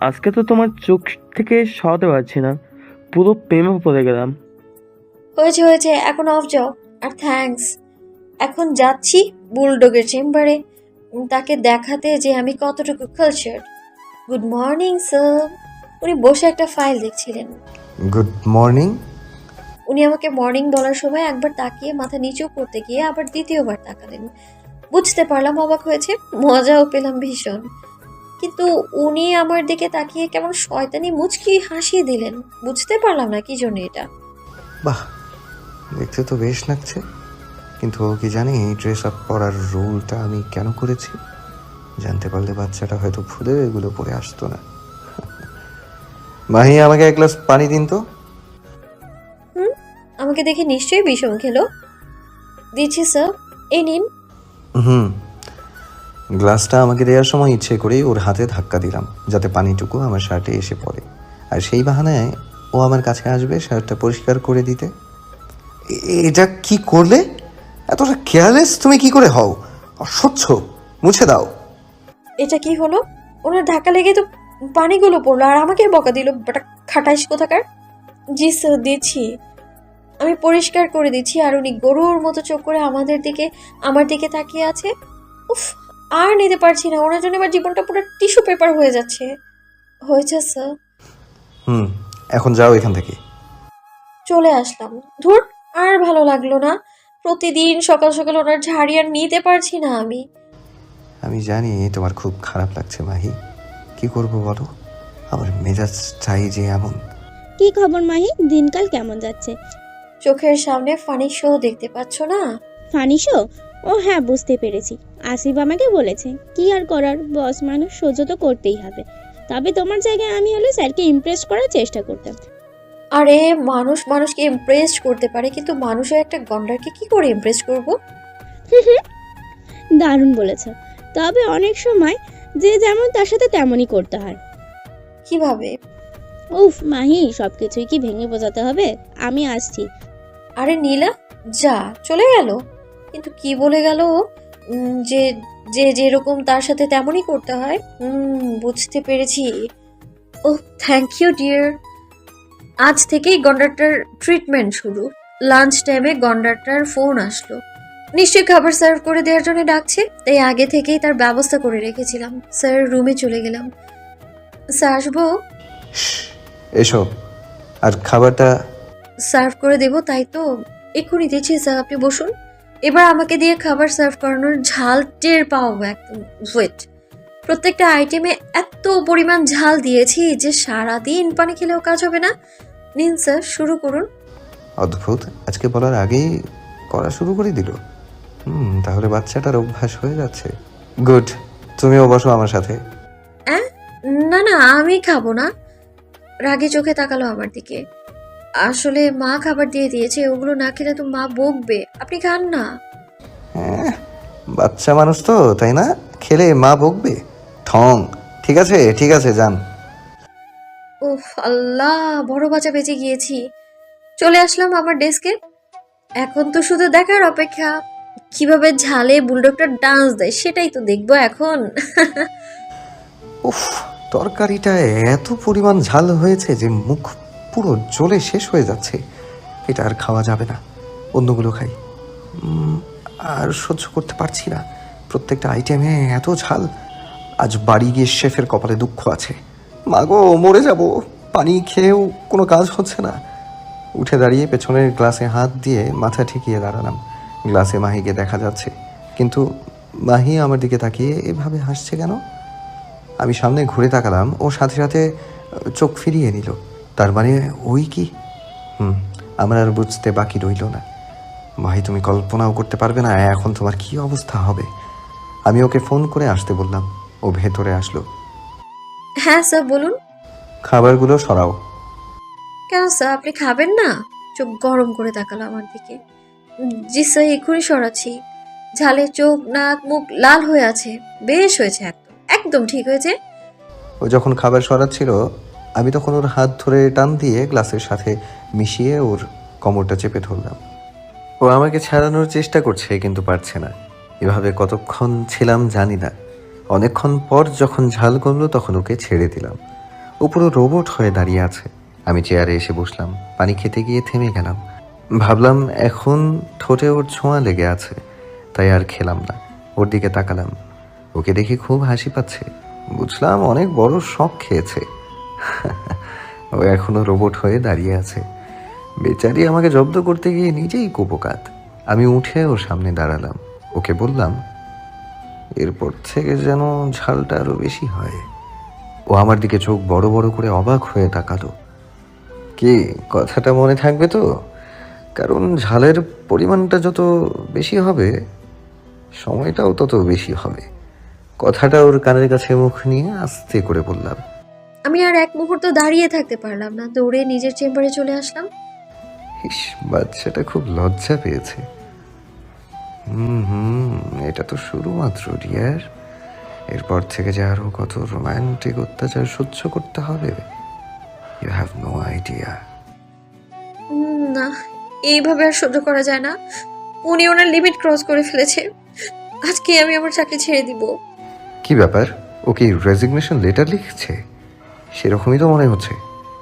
Speaker 3: আজকে তো তোমার চোখ থেকে সরাতে পারছি না, পুরো প্রেমে পড়ে গেলাম।
Speaker 1: হয়েছে হয়েছে, এখন অফ যাও। আর থ্যাঙ্কস। এখন যাচ্ছি বুলডগের চেম্বারে, তাকে দেখাতে যে আমি কতটুকু কালচার। Good morning sir. উনি বসে একটা ফাইল দেখছিলেন।
Speaker 4: Good morning.
Speaker 1: উনি আমাকে মর্নিং বলার সময় একবার তাকিয়ে মাথা নিচু করতে গিয়ে আবার দ্বিতীয়বার তাকালেন। বুঝতে পারলাম অবাক হয়েছে, মজাও পেলাম ভীষণ। কিন্তু উনি আমার দিকে তাকিয়ে কেমন শয়তানি মুচকি হাসিয়ে দিলেন। বুঝতে পারলাম না কি জন্য এটা।
Speaker 4: বাহ, দেখতে তো বেশ লাগছে, কিন্তু ও কি জানি এই ড্রেস আপ পরার রুলটা আমি কেন করেছি? জানতে পারলে বাচ্চাটা হয়তো ভুলে এগুলো পরে আসতো না। মাহি, আমাকে এক গ্লাস পানি দিন তো।
Speaker 1: আমাকে দেখে নিশ্চয়ই বিষম খেলো। দিচ্ছি স্যার, এই নিন।
Speaker 4: গ্লাসটা আমাকে দেওয়ার সময় ইচ্ছে করেই ওর হাতে ধাক্কা দিলাম যাতে পানিটুকু আমার শার্টে এসে পড়ে, আর সেই বাহানায় ও আমার কাছে আসবে শার্টটা পরিষ্কার করে দিতে। এটা কি করলে? এতটা কেয়ারলেস তুমি কি করে হও? অস্বচ্ছ, মুছে দাও।
Speaker 1: এটা কি হলো? ওনার ধাক্কা লেগে তো পানিগুলো পড়লো আর আমাকে বকা দিল, বেটা খাটাইস কোথাকার। জি স্যার, দিচ্ছি। আমি পরিষ্কার করে দিচ্ছি। আর উনি গরুর মতো চোখ করে আমার দিকে তাকিয়ে আছে। উফ, আর নিতে পারছি না। ওনার জন্য আমার জীবনটা পুরো টিস্যু পেপার হয়ে যাচ্ছে। হয়েছে স্যার।
Speaker 4: এখন যাও এখান থেকে।
Speaker 1: চলে আসলাম। ধুর, আর ভালো লাগলো না। প্রতিদিন সকাল সকাল ওনার ঝাড়ি আর নিতে পারছি না আমি।
Speaker 4: আমি জানি তোমার খুব খারাপ লাগছে মাহি, কি করব বলো, আমার মেজাজটাই যে এমন।
Speaker 7: কি খবর মাহি, দিনকাল কেমন যাচ্ছে?
Speaker 1: চোখের সামনে ফানি শো দেখতে পাচ্ছ না?
Speaker 7: Funny show? ও হ্যাঁ, বুঝতে পেরেছি। আসিফ আমাকে বলেছে, কি আর করার, বস মানুষ, সহ্য তো করতেই হবে। তবে তোমার জায়গায় আমি হলে স্যারকে ইমপ্রেস করার চেষ্টা করতাম।
Speaker 1: আরে মানুষ মানুষকে ইমপ্রেস করতে পারে, কিন্তু মানুষের একটা গন্ডারকে কি করে ইমপ্রেস করব?
Speaker 7: দারুণ বলেছ। তবে অনেক সময় যে যেমন তার সাথে তেমনই করতে হয়।
Speaker 1: কিভাবে?
Speaker 7: উফ মাহি, সবকিছুই কি ভেঙে বোঝাতে হবে? আমি আসছি।
Speaker 1: আরে নীলা, যা চলে গেল। কিন্তু কি বলে গেল ও? যে যে যেরকম তার সাথে তেমনই করতে হয়। বুঝতে পেরেছি। ও থ্যাংক ইউ ডিয়ার। আজ থেকেই গন্ডারটার ট্রিটমেন্ট শুরু। লাঞ্চ টাইমে গন্ডারটার ফোন আসলো, নিশ্চয়ই খাবার সার্ভ করে দেওয়ার জন্য ডাকছে, তাই আগে থেকেই তার ব্যবস্থা করে রেখেছিলাম। স্যার রুমে চলে গেলাম। স্যার আসবো?
Speaker 4: এসো। আর খাবারটা?
Speaker 1: সার্ভ করে দেবো, তাই তো এক্ষুনি দিচ্ছি স্যার, আপনি বসুন। এবার আমাকে দিয়ে খাবার সার্ভ করানোর ঝাল টের পাও একদম। ওয়েট, প্রত্যেকটা আইটেমে এত পরিমাণ ঝাল দিয়েছি যে সারাদিন পানি খেলেও কাজ হবে না। নিন স্যার, শুরু করুন।
Speaker 4: অদ্ভুত, আজকে বলার আগেই করা শুরু করে দিল। তাহলে বাচ্চাটার অভ্যাস হয়ে যাচ্ছে। গুড, তুমিও বসো আমার সাথে।
Speaker 1: না না, আমি খাবো না। রাগে চোখে তাকালো আমার দিকে। আসলে মা খাবার দিয়ে দিয়েছে, ওগুলো না খেলে তো মা বকবে। আপনি খান না।
Speaker 4: হ্যাঁ, বাচ্চা মানুষ তো, তাই না? খেলে মা বকবে? ঠং। ঠিক আছে ঠিক আছে, যান।
Speaker 1: ওহ আল্লাহ, বড় বাঁচা বেঁচে গিয়েছি। চলে আসলাম আমার ডেস্কে। এখন তো শুধু দেখার অপেক্ষা কিভাবে ঝালে বুলডগটা ডান্স দেয়, সেটাই তো দেখবো এখন।
Speaker 4: উফ, তরকারিটা এত পরিমাণ ঝাল হয়েছে যে মুখ পুরো জ্বলে শেষ হয়ে যাচ্ছে। এটা আর খাওয়া যাবে না, অন্যগুলো খাই। আর সহ্য করতে পারছি না, প্রত্যেকটা আইটেমে এত ঝাল। আজ বাড়ি গিয়ে শেফের কপালে দুঃখ আছে। মাগো, মরে যাব, পানি খেয়েও কোনো কাজ হচ্ছে না। উঠে দাঁড়িয়ে পেছনের গ্লাসে হাত দিয়ে মাথা ঠেকিয়ে দাঁড়ালাম। গ্লাসে মাহিকে দেখা যাচ্ছে, কিন্তু মাহি আমার দিকে তাকিয়ে এভাবে হাসছে কেন? আমি সামনে ঘুরে তাকালাম, ও সাথে সাথে চোখ ফিরিয়ে নিল। তার মানে ওই কি? আমার আর বুঝতে বাকি রইল না। মাহি, তুমি কল্পনাও করতে পারবে না এখন তোমার কি অবস্থা হবে। আমি ওকে ফোন করে আসতে বললাম, ও ভেতরে আসলো।
Speaker 1: হ্যাঁ স্যার, বলুন।
Speaker 4: খাবারগুলো সরাও।
Speaker 1: কেন স্যার, আপনি খাবেন না? চোখ গরম করে তাকালো আমার দিকে। জি স্যার, এক্ষুনি সরাচ্ছি। ঝালে চোখ নাক মুখ লাল হয়ে আছে। বেশ হয়েছে, একদম একদম ঠিক হয়েছে।
Speaker 4: ও যখন খাবার সরাচ্ছিল, আমি তখন ওর হাত ধরে টান দিয়ে গ্লাসের সাথে মিশিয়ে ওর কোমরটা চেপে ধরলাম। ও আমাকে ছাড়ানোর চেষ্টা করছে, কিন্তু পারছে না। এভাবে কতক্ষণ ছিলাম জানি না। অনেকক্ষণ পর যখন ঝাল কমলো তখন ওকে ছেড়ে দিলাম। ও পুরো রোবট হয়ে দাঁড়িয়ে আছে। আমি চেয়ারে এসে বসলাম, পানি খেতে গিয়ে থেমে গেলাম। ভাবলাম এখন ঠোঁটে ওর ছোঁয়া লেগে আছে, তাই আর খেলাম না। ওর দিকে তাকালাম, ওকে দেখে খুব হাসি পাচ্ছে। বুঝলাম অনেক বড় শখ খেয়েছে। ও এখনো রোবট হয়ে দাঁড়িয়ে আছে। বেচারি আমাকে জব্দ করতে গিয়ে নিজেই কুপোকাত। আমি উঠে ওর সামনে দাঁড়ালাম, ওকে বললাম, এরপর থেকে যেন ঝালটা আরো বেশি হয়। ও আমার দিকে চোখ বড় বড় করে অবাক হয়ে তাকালো। কি, কথাটা মনে থাকবে তো? কারণ ঝালের পরিমাণটা যত বেশি হবে, সময়টাও তত বেশি হবে। কথাটা ওর কানের কাছে মুখ নিয়ে আস্তে করে বললাম।
Speaker 1: আমি আর এক মুহূর্ত দাঁড়িয়ে থাকতে পারলাম না, দৌড়ে নিজের চেম্বারে চলে আসলাম।
Speaker 4: ইস, বাচ্চাটা খুব লজ্জা পেয়েছে। এটা তো শুরু মাত্র ডিয়ার। এরপর থেকে যে আরো কত রোমান্টিক অত্যাচার সহ্য করতে হবে, ইউ হ্যাভ নো আইডিয়া।
Speaker 1: না, এইভাবে আর সহ্য করা যায় না। উনি ওনার লিমিট ক্রস করে ফেলেছে। আজকে আমি আমার চাকরি ছেড়ে দিব।
Speaker 4: কি ব্যাপার, ও কি রেজিগনেশন লেটার লিখছে? সেরকমই তো মনে হচ্ছে,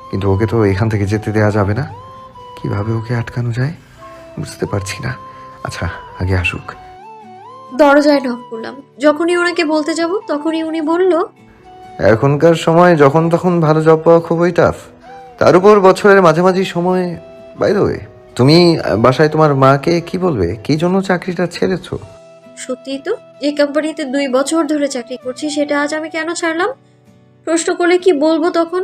Speaker 4: কিন্তু ওকে তো এখান থেকে যেতে দেওয়া যাবে না। কিভাবে ওকে আটকানো যায় বুঝতে পারছি না। আচ্ছা, আগে আসুক।
Speaker 1: দরজায় নক করলাম। যখনই ওনাকে বলতে যাব তখনই উনি বলল,
Speaker 4: এখনকার সময় যখন তখন ভালো জব পাওয়া খুবই টাফ। তার উপর বছরের মাঝামাঝি সময়। বাই দ্য ওয়ে, তুমি বাসায় তোমার মাকে কি বলবে, কি জন্য চাকরিটা ছেড়েছো?
Speaker 1: সত্যিই তো, যে কোম্পানিতে 2 বছর ধরে চাকরি করছি সেটা আজ আমি কেন ছাড়লাম? প্রশ্ন করলে কি বলবো তখন?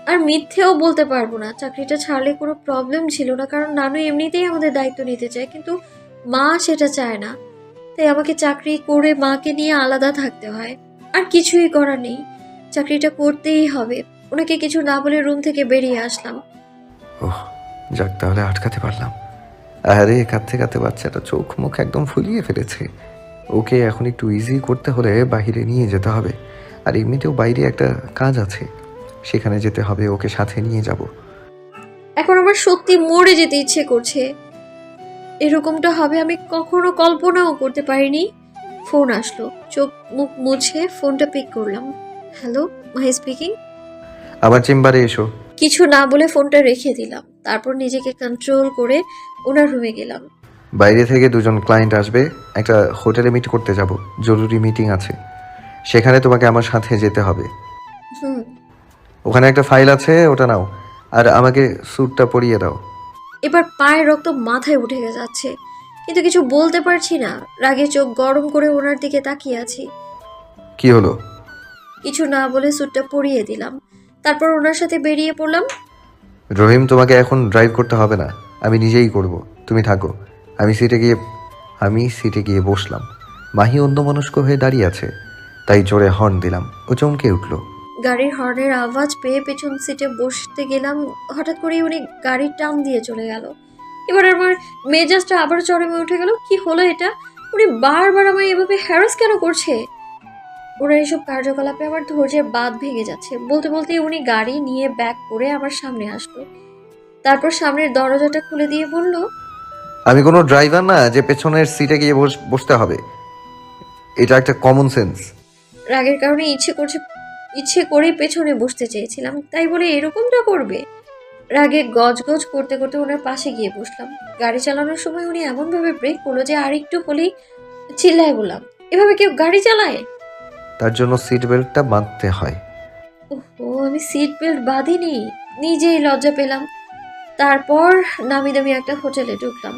Speaker 1: আর মিথ্যেও বলতে পারবো না, চাকরিটা ছাড়লে কোনো প্রবলেম ছিল না, কারণ নানু এমনিতেই আমাদের দায়িত্ব নিতে চায়, কিন্তু মা সেটা চায় না। তাই আমাকে চাকরি করে মাকে নিয়ে আলাদা থাকতে হয়। আর কিছুই করার নেই, চাকরিটা করতেই হবে। ওনাকে কিছু না বলে রুম থেকে বেরিয়ে আসলাম।
Speaker 4: ওহ, যাক, তাহলে আটকাতে পারলাম। আরে কাঁদতে কাঁদতে বাচ্চাটা চোখ মুখ একদম ফুলিয়ে ফেলেছে। ওকে এখন একটু ইজি করতে হলে বাইরে নিয়ে যেতে হবে। আর এমনিতেও বাইরে একটা কাজ আছে, সেখানে যেতে হবে, ওকে সাথে নিয়ে যাব।
Speaker 1: এখন আমার সত্যি মরে যেতে ইচ্ছে করছে। এরকমটা হবে আমি কখনো কল্পনাও করতে পারিনি। ফোন আসলো, চোখ মুখ মুছে ফোনটা পিক করলাম। Hello, Mahi speaking.
Speaker 4: আমার চেম্বারে এসো।
Speaker 1: কিছু না বলে ফোনটা রেখে দিলাম, তারপর নিজেকে কন্ট্রোল করে ওনার রুমে গেলাম।
Speaker 4: বাইরে থেকে 2জন ক্লায়েন্ট আসবে, একটা হোটেলে মিট করতে যাব, জরুরি মিটিং আছে, সেখানে তোমাকে আমার সাথে যেতে হবে।
Speaker 1: হুম।
Speaker 4: ওখানে একটা ফাইল আছে, ওটা নাও, আর আমাকে স্যুটটা পরিয়ে দাও।
Speaker 1: এবার পায়ের রক্ত মাথায় উঠে যাচ্ছে, কিন্তু কিছু বলতে পারছি না। রাগে চোখ গরম করে ওনার দিকে তাকিয়ে আছি।
Speaker 4: কি হলো?
Speaker 1: কিছু না বলে স্যুটটা পরিয়ে দিলাম, তারপর ওনার সাথে বেরিয়ে পড়লাম।
Speaker 4: রহিম, তোমাকে এখন ড্রাইভ করতে হবে না, আমি নিজেই করব, তুমি থাকো। আমি সিটে গিয়ে বসলাম। মাহি অন্যমনস্ক হয়ে দাঁড়িয়ে আছে, তাই জোরে হর্ন দিলাম। ও চমকে উঠল।
Speaker 1: গাড়ির হর্নের আওয়াজ পেয়ে পেছন সিটে বসতে গেলাম, হঠাৎ করে উনি গাড়ির টান দিয়ে চলে গেল। এবার আমার মেজাজটা আবার চরমে উঠে গেল। কি হলো এটা? উনি বারবার আমায় এভাবে হ্যারাস কেন করছে? ওনার এসব কার্যকলাপে আমার ধৈর্যের বাঁধ ভেঙে যাচ্ছে। বলতে বলতে উনি গাড়ি নিয়ে ব্যাক করে আমার সামনে আসলো, তারপর সামনের দরজাটা খুলে দিয়ে বলল,
Speaker 4: আমি কোনো ড্রাইভার না যে পেছনের সিটে গিয়ে বসতে হবে, এটা একটা কমন সেন্স।
Speaker 1: রাগের কারণে ইচ্ছে করেই পেছনে বসতে চেয়েছিলাম, তাই বলে এরকমটা করবে? রাগে গজগজ করতে করতে ওনার পাশে গিয়ে বসলাম। গাড়ি চালানোর সময় উনি এমনভাবে ব্রেক করলো যে আরেকটু হলেই চিল্লায় বললাম, এভাবে কেউ গাড়ি চালায়?
Speaker 4: তার জন্য সিট বেল্টটা বাঁধতে হয়।
Speaker 1: ওহো, আমি সিট বেল্ট বাঁধিনি, নিজেই লজ্জা পেলাম। তারপর নামি দামি একটা হোটেলে ঢুকলাম।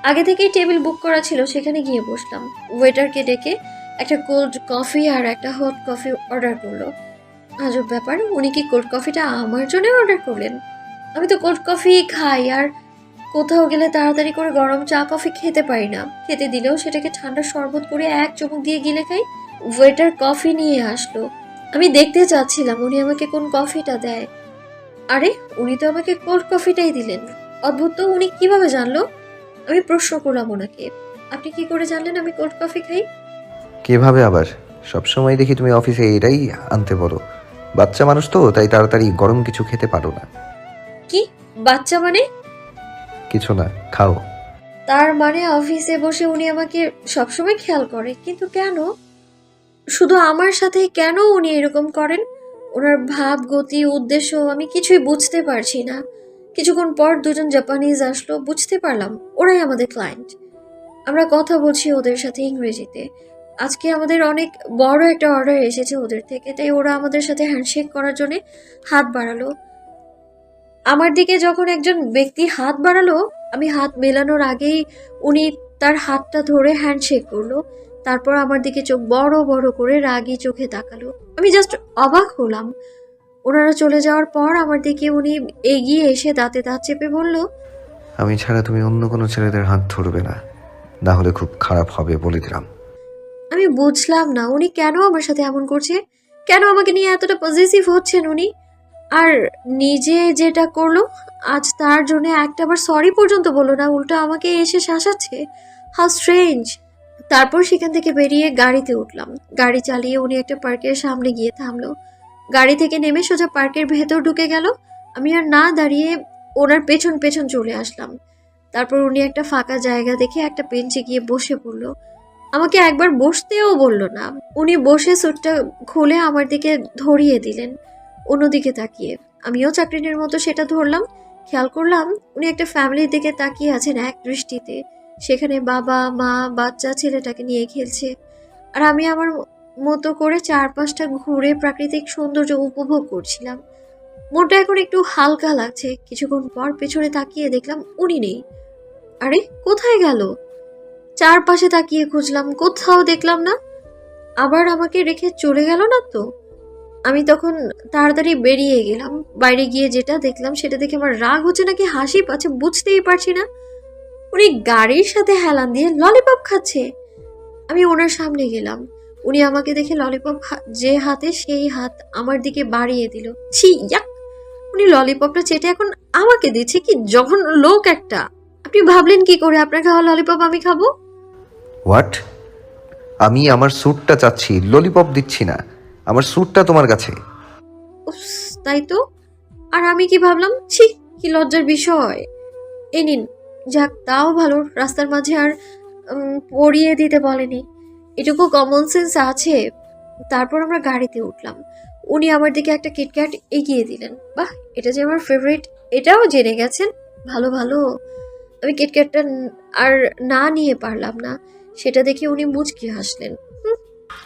Speaker 1: আগে থেকেই টেবিল বুক করা ছিল, সেখানে গিয়ে বসলাম। ওয়েটারকে ডেকে একটা কোল্ড কফি আর একটা হট কফি অর্ডার করলো। আজব ব্যাপার, উনি কি কোল্ড কফিটা আমার জন্য অর্ডার করলেন? আমি তো কোল্ড কফি খাই, আর কোথাও গেলে তাড়াতাড়ি করে গরম চা কফি খেতে পারি না। খেতে দিলেও সেটাকে ঠান্ডা শরবত করে এক চুমুক দিয়ে গিলে খাই। ওয়েটার কফি নিয়ে আসলো। আমি দেখতে চাচ্ছিলাম উনি আমাকে কোন কফিটা দেয়। আরে, উনি তো আমাকে কোল্ড কফিটাই দিলেন। অদ্ভুত তো, উনি কিভাবে জানলো? আমি প্রশ্ন করলাম ওনাকে, আপনি কি করে জানলেন আমি কোল্ড কফি খাই?
Speaker 4: কিভাবে আবার? সবসময় দেখি তুমি অফিসে এটাই আনতে বলো। বাচ্চা মানুষ তো, তাই তাড়াতাড়ি গরম কিছু খেতে পারো না।
Speaker 1: কি বাচ্চা মানে?
Speaker 4: কিছু না, খাও।
Speaker 1: তার মানে অফিসে বসে উনি আমাকে সবসময় খেয়াল করে, কিন্তু কেন? শুধু আমার সাথে কেন উনি এরকম করেন? ওনার ভাব, গতি, উদ্দেশ্য আমি কিছুই বুঝতে পারছি না। কিছুক্ষণ পর 2জন জাপানিজ আসলো, বুঝতে পারলাম ওরাই আমাদের ক্লায়েন্ট। আমরা কথা বলছি ওদের সাথে ইংরেজিতে। আজকে আমাদের অনেক বড় একটা অর্ডার এসেছে ওদের থেকে, তাই ওরা আমাদের সাথে হ্যান্ডশেক করার জন্য হাত বাড়ালো। আমার দিকে যখন একজন ব্যক্তি হাত বাড়ালো, আমি হাত মেলানোর আগেই উনি তার হাতটা ধরে হ্যান্ডশেক করলো। তারপর আমার দিকে চোখ বড় বড় করে রাগী চোখে তাকালো। আমি জাস্ট অবাক হলাম। ওনারা চলে যাওয়ার পর আমার দিকে উনি এগিয়ে এসে দাঁতে দাঁত চেপে বলল,
Speaker 4: আমি ছাড়া তুমি অন্য কোনো ছেলেদের হাত ধরবে না, না হলে খুব খারাপ হবে বলে দিলাম।
Speaker 1: আমি বুঝলাম না উনি কেন আমার সাথে এমন করছে, কেন আমাকে নিয়ে এতটা পজিটিভ হচ্ছেন উনি। আর নিজে যেটা করলো, আজ তার জন্য একটাবার সরি পর্যন্ত বললো না, উল্টো আমাকে এসে শাসাচ্ছে। How strange. তারপর সেখান থেকে বেরিয়ে গাড়িতে উঠলাম। গাড়ি চালিয়ে উনি একটা পার্কের সামনে গিয়ে থামলো। গাড়ি থেকে নেমে সোজা পার্কের ভেতর ঢুকে গেল। আমি আর না দাঁড়িয়ে ওনার পেছন পেছন চলে আসলাম। তারপর উনি একটা ফাঁকা জায়গা দেখে একটা বেঞ্চে গিয়ে বসে পড়লো। আমাকে একবার বসতেও বললো না। উনি বসে স্যুটটা খুলে আমার দিকে ধরিয়ে দিলেন অন্যদিকে তাকিয়ে। আমিও চাকরিনের মতো সেটা ধরলাম। খেয়াল করলাম উনি একটা ফ্যামিলির দিকে তাকিয়ে আছেন এক দৃষ্টিতে। সেখানে বাবা, মা, বাচ্চা ছেলেটাকে নিয়ে খেলছে। আর আমি আমার মতো করে চারপাশটা ঘুরে প্রাকৃতিক সৌন্দর্য উপভোগ করছিলাম। মনটা এখন একটু হালকা লাগছে। কিছুক্ষণ পর পেছনে তাকিয়ে দেখলাম উনি নেই। আরে, কোথায় গেল? চারপাশে তাকিয়ে খুঁজলাম, কোথাও দেখলাম না। আবার আমাকে রেখে চলে গেল না তো? আমি তখন তাড়াতাড়ি বেরিয়ে গেলাম। বাইরে গিয়ে যেটা দেখলাম সেটা দেখে আমার রাগ হচ্ছে নাকি হাসি পাচ্ছে বুঝতেই পারছি না। উনি গাড়ির সাথে হেলান দিয়ে ললিপপ খাচ্ছে। আমি ওনার সামনে গেলাম। উনি আমাকে দেখে ললিপপ যে হাতে সেই হাত আমার দিকে বাড়িয়ে দিল। ছি, ইয়াক! উনি ললিপপটা চেটে এখন আমাকে দিচ্ছে, কি জঘন্য লোক একটা। আপনি ভাবলেন কি করে আপনার খাওয়া ললিপপ আমি খাবো?
Speaker 4: হোয়াট? আমি আমার স্যুটটা চাচ্ছি, ললিপপ দিচ্ছি না। আমার স্যুটটা তোমার কাছে।
Speaker 1: উফস, তাই তো। আর আমি কি ভাবলাম, ছি, কি লজ্জার বিষয়। এই নিন। যাক, তাও ভালো রাস্তার মাঝে আর পরিয়ে দিতে বলেনি, এটুকু কমন সেন্স আছে। তারপর আমরা গাড়িতে উঠলাম। উনি আমার দিকে একটা কিটক্যাট এগিয়ে দিলেন। বাহ, এটা যে আমার ফেভারিট এটাও জেনে গেছেন। ভালো ভালো। আমি কিটক্যাটটা আর না নিয়ে পারলাম না। সেটা দেখে উনি মুচকি হাসলেন।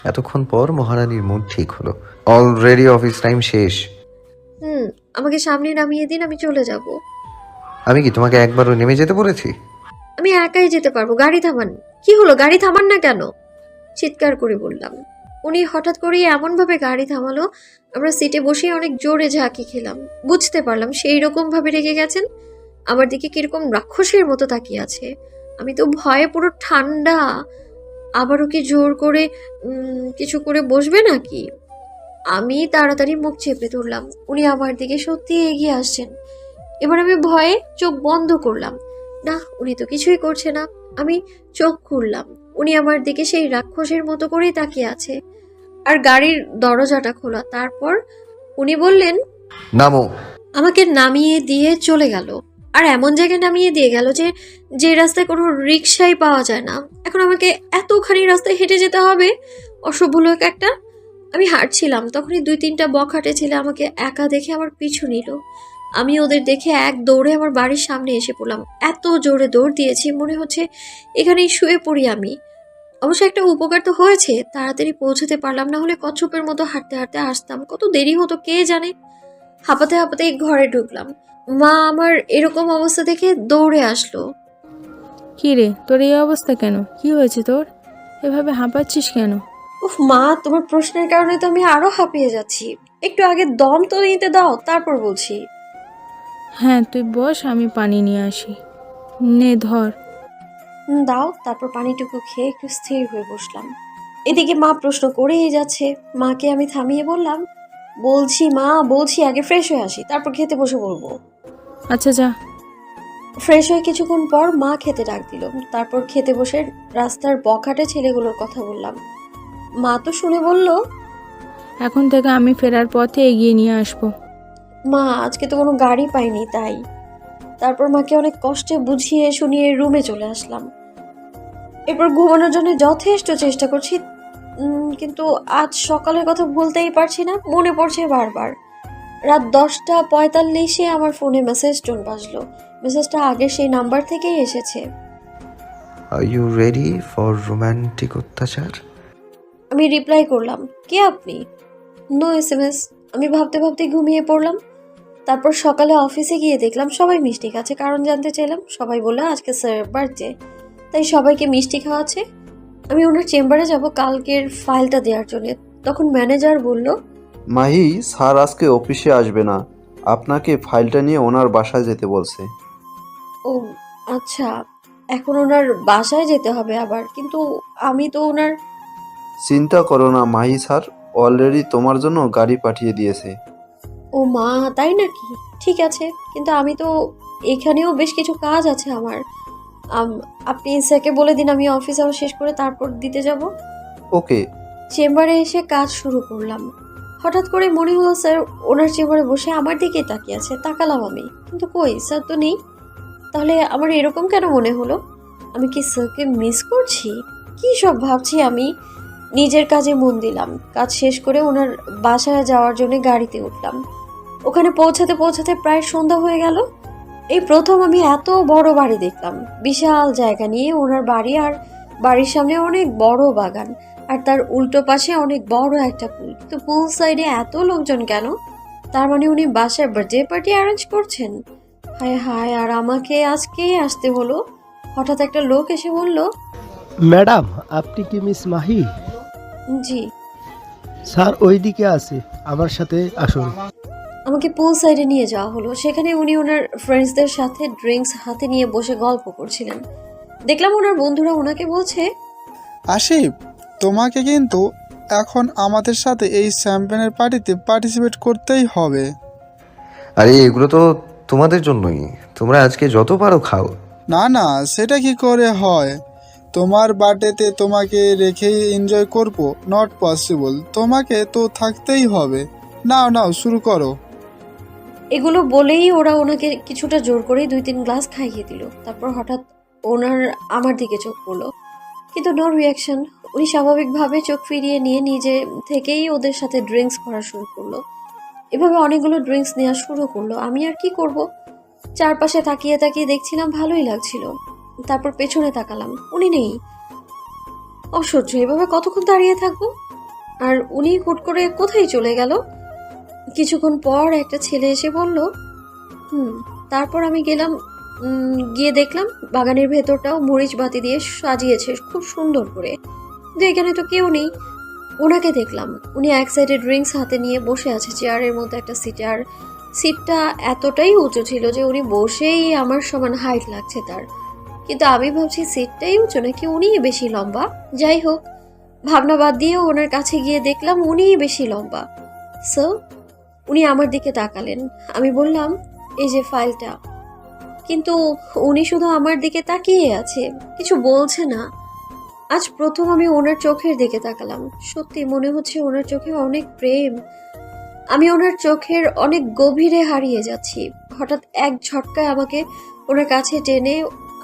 Speaker 4: এতক্ষণ পর মহারানীর মুড ঠিক হলো। অলরেডি অফিস টাইম শেষ।
Speaker 1: আমাকে সামনে নামিয়ে দিন, আমি চলে যাব।
Speaker 4: আমি কি তোমাকে একবারও নেমে যেতে বলেছি?
Speaker 1: আমি একাই যেতে পারবো, গাড়ি থামান। কি হলো, গাড়ি থামান না কেন? চিৎকার করে বললাম। উনি হঠাৎ করেই এমনভাবে গাড়ি থামালো, আমরা সিটে বসে অনেক জোরে ঝাঁকি খেলাম। বুঝতে পারলাম সেই রকম ভাবে রেগে গেছেন। আমার দিকে কিরকম রাক্ষসের মতো তাকিয়ে আছে। আমি তো ভয়ে পুরো ঠান্ডা। আবারও কি জোর করে কিছু করে বসবে নাকি? আমি তাড়াতাড়ি মুখ চেপে ধরলাম। উনি আমার দিকে সত্যি এগিয়ে আসছেন। এবার আমি ভয়ে চোখ বন্ধ করলাম। না, উনি তো কিছুই করছে না। আমি চোখ খুললাম। উনি আমার দিকে সেই রাক্ষসের মতো করেই তাকিয়ে আছে, আর গাড়ির দরজাটা খোলা। তারপর উনি বললেন,
Speaker 4: নামো।
Speaker 1: আমাকে নামিয়ে দিয়ে চলে গেল। আর এমন জায়গায় নামিয়ে দিয়ে গেল যে রাস্তায় কোনো রিক্সাই পাওয়া যায় না। এখন আমাকে এতখানি রাস্তায় হেঁটে যেতে হবে। অসভ্য লোক একটা। আমি হাঁটছিলাম, তখনই 2-3টা বখাটে ছেলে আমাকে একা দেখে আমার পিছু নিল। আমি ওদের দেখে এক দৌড়ে আমার বাড়ির সামনে এসে পড়লাম। এত জোরে দৌড় দিয়েছি মনে হচ্ছে এখানেই শুয়ে পড়ি আমি। অবশ্য একটা উপকার তো হয়েছে, তাড়াতাড়ি পৌঁছতে পারলাম, না হলে কচ্ছপের মতো হাঁটতে হাঁটতে আসতাম, কত দেরি হতো কে জানে। হাঁপাতে হাঁপাতে ঘরে ঢুকলাম। মা আমার এরকম অবস্থা দেখে দৌড়ে আসলো।
Speaker 2: কি রে, তোর এই অবস্থা কেন? কি হয়েছে তোর? এভাবে হাঁপাচ্ছিস কেন?
Speaker 1: উফ মা, তোমার প্রশ্নের কারণে তো আমি আরো হাঁপিয়ে যাচ্ছি। একটু আগে দম তো নিতে দাও, তারপর বলছি।
Speaker 2: হ্যাঁ, তুই বস, আমি পানি নিয়ে আসি। নে ধর।
Speaker 1: দাও। তারপর পানিটুকু খেয়ে একটু স্থির হয়ে বসলাম। এদিকে মা প্রশ্ন করেই যাচ্ছে। মাকে আমি থামিয়ে বললাম, বলছি মা, বলছি আগে ফ্রেশ হয়ে আসি, তারপর খেতে বসে বলবো।
Speaker 2: আচ্ছা যা।
Speaker 1: ফ্রেশ হয়ে কিছুক্ষণ পর মা খেতে ডাক দিল। তারপর খেতে বসে রাস্তার বখাটে ছেলেগুলোর কথা বললাম। মা তো শুনে বলল,
Speaker 2: এখন থেকে আমি ফেরার পথে এগিয়ে নিয়ে আসবো।
Speaker 1: মা আজকে তো কোনো গাড়ি পাইনি তাই। তারপর মাকে অনেক কষ্টে বুঝিয়ে শুনিয়ে রুমে চলে আসলাম। এরপর ঘুমানোর জন্য যথেষ্ট চেষ্টা করছি, কিন্তু আজ সকালের কথা ভুলতেই পারছি না, মনে পড়ছে বারবার। রাত 10:45 আমার ফোনে মেসেজ টোন বাজলো। মেসেজটা আগের সেই নাম্বার থেকেই এসেছে।
Speaker 4: Are you ready for romantic অত্যাচার?
Speaker 1: আমি রিপ্লাই করলাম, কে আপনি? No SMS। আমি ভাবতে ভাবতে ঘুমিয়ে পড়লাম। তারপর সকালে অফিসে গিয়ে দেখলাম সবাই মিষ্টি খাচ্ছে। কারণ জানতে চাইলাম, সবাই বললো আজকে স্যারের বার্থডে, তাই সবাইকে মিষ্টি খাওয়াচ্ছে। আমি ওনার চেম্বারে যাব কালকের ফাইলটা দেওয়ার জন্য। তখন ম্যানেজার বলল,
Speaker 6: মাহি, স্যার আজকে অফিসে আসবে না, আপনাকে ফাইলটা নিয়ে ওনার বাসায় যেতে বলছে।
Speaker 1: ও আচ্ছা, এখন ওনার বাসায় যেতে হবে আবার? কিন্তু আমি তো ওনার...
Speaker 6: চিন্তা করো না মাহি, স্যার অলরেডি তোমার জন্য গাড়ি পাঠিয়ে দিয়েছে।
Speaker 1: ও মা, তাই নাকি? ঠিক আছে, কিন্তু আমি তো এখানেও বেশ কিছু কাজ আছে আমার। আপনি স্যারকে বলে দিন আমি অফিস আওয়ার শেষ করে তারপর দিতে যাব।
Speaker 6: ওকে।
Speaker 1: চেম্বারে এসে কাজ শুরু করলাম। হঠাৎ করে মনে হলো স্যার ওনার চেম্বারে বসে আমার দিকেই তাকিয়ে আছে। তাকালাম আমি, কিন্তু কই, স্যার তো নেই। তাহলে আমার এরকম কেন মনে হলো? আমি কি স্যারকে মিস করছি? কি সব ভাবছি আমি। নিজের কাজে মন দিলাম। কাজ শেষ করে ওনার বাসায় যাওয়ার জন্য গাড়িতে উঠলাম। ওখানে পৌঁছাতে পৌঁছাতে প্রায় সন্ধ্যা হয়ে গেল। এই প্রথম আমি এত বড় বাড়ি দেখলাম। বিশাল জায়গা নিয়ে ওনার বাড়ি, আর বাড়ির সামনে অনেক বড় বাগান, আর তার উল্টো পাশে অনেক বড় একটা পুল। কিন্তু পুল সাইডে এত লোকজন কেন? তার মানে উনি বাসায় বার্থডে পার্টি অ্যারেঞ্জ করছেন। হায় হায়, আর আমাকে আজকেই আসতে হলো। হঠাৎ একটা লোক এসে বলল,
Speaker 9: ম্যাডাম, আপনি কি মিস মাহি?
Speaker 1: জি।
Speaker 9: স্যার ওইদিকে আছে, আমার সাথে আসুন।
Speaker 1: আমাকে পুল সাইডে নিয়ে যাওয়া হলো। সেখানে উনি ওনার ফ্রেন্ডসদের সাথে ড্রিঙ্কস হাতে নিয়ে বসে গল্প করছিলেন। দেখলাম ওনার বন্ধুরা ওনাকে বলছে,
Speaker 10: আশিফ, তোমাকে কিন্তু এখন আমাদের সাথে এই চ্যাম্পিয়নের পার্টিতে পার্টিসিপেট করতেই হবে।
Speaker 4: আরে এগুলো তো তোমাদের জন্যই, তোমরা আজকে যত পারো খাও।
Speaker 10: না না, সেটা কি করে হয়? তোমার বার্থডেতে তোমাকে রেখেই এনজয় করবো? নট পসিবল, তোমাকে তো থাকতেই হবে। নাও নাও, শুরু করো।
Speaker 1: এগুলো বলেই ওরা ওনাকে কিছুটা জোর করেই 2-3 গ্লাস খাইয়ে দিল। তারপর হঠাৎ ওনার আমার দিকে চোখ পড়লো, কিন্তু নো রিয়াকশন। উনি স্বাভাবিকভাবে চোখ ফিরিয়ে নিয়ে নিজে থেকেই ওদের সাথে ড্রিঙ্কস করা শুরু করলো। এভাবে অনেকগুলো ড্রিঙ্কস নেওয়া শুরু করলো। আমি আর কি করব, চারপাশে তাকিয়ে তাকিয়ে দেখছিলাম, ভালোই লাগছিল। তারপর পেছনে তাকালাম, উনি নেই। অসহ্য, এভাবে কতক্ষণ দাঁড়িয়ে থাকবো? আর উনি হুট করে কোথায় চলে গেল? কিছুক্ষণ পর একটা ছেলে এসে বলল তারপর আমি গেলাম, গিয়ে দেখলাম বাগানের ভেতরটাও মরিচ বাতি দিয়ে সাজিয়েছে খুব সুন্দর করে, কিন্তু এখানে তো কেউ নেই। ওনাকে দেখলাম, উনি এক সাইডে ড্রিঙ্কস হাতে নিয়ে বসে আছে চেয়ারের মধ্যে একটা সিটে, আর সিটটা এতটাই উঁচু ছিল যে উনি বসেই আমার সমান হাইট লাগছে তার। কিন্তু আমি ভাবছি সিটটাই উঁচু নাকি উনিই বেশি লম্বা। যাই হোক, ভাবনা বাদ দিয়ে ওনার কাছে গিয়ে দেখলাম উনিই বেশি লম্বা। সো উনি আমার দিকে তাকালেন। আমি বললাম, এই যে ফাইলটা। কিন্তু উনি শুধু আমার দিকে তাকিয়ে আছে, কিছু বলছে না। আজ প্রথম আমি ওনার চোখের দিকে তাকালাম। সত্যি মনে হচ্ছে ওনার চোখে অনেক প্রেম। আমি ওনার চোখের অনেক গভীরে হারিয়ে যাচ্ছি। হঠাৎ এক ঝটকায় আমাকে ওনার কাছে টেনে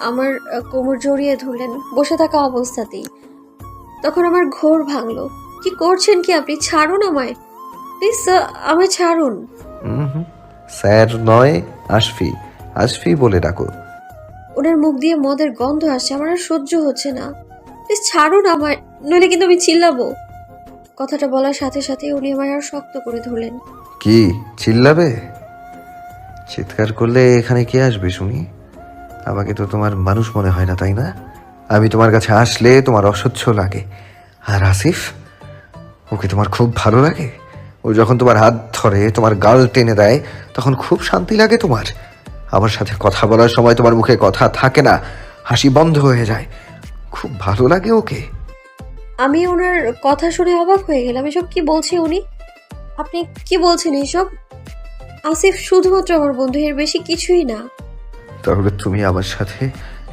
Speaker 1: আমার কোমর জড়িয়ে ধরলেন বসে থাকা অবস্থাতেই। তখন আমার ঘোর ভাঙলো। কি করছেন কি আপনি? ছাড়ুন আমায় প্লিজ, আমায় ছাড়ুন।
Speaker 4: স্যার নয়, আশফি, আশফি বলে ডাকো।
Speaker 1: ওনার মুখ দিয়ে মদের গন্ধ আসছে, আমার আর সহ্য হচ্ছে না। প্লিজ ছাড়ুন আমায়, নইলে কিন্তু আমি চিল্লাবো। কথাটা বলার সাথে সাথে উনি আমায় আর শক্ত করে ধরলেন।
Speaker 4: কি চিল্লাবে? চিৎকার করলে এখানে কে আসবে শুনি? আমাকে তো তোমার মানুষ মনে হয় না, তাই না? আমি তোমার কাছে আসলে তোমার অসহ্য লাগে। আর আসিফ, ওকে তোমার খুব ভালো লাগে? ও যখন তোমার হাত ধরে তোমার গাল টেনে দেয় তখন খুব শান্তি লাগে তোমার? আমার সাথে কথা বলার সময় তোমার মুখে কথা থাকে না, হাসি বন্ধ হয়ে যায়, খুব ভালো লাগে ওকে?
Speaker 1: আমি ওনার কথা শুনে অবাক হয়ে গেলাম। এসব কি বলছে উনি? আপনি কি বলছেন এসব? আসিফ শুধুমাত্র আমার বন্ধু, এর বেশি কিছুই না।
Speaker 4: তাহলে তুমি আমার সাথে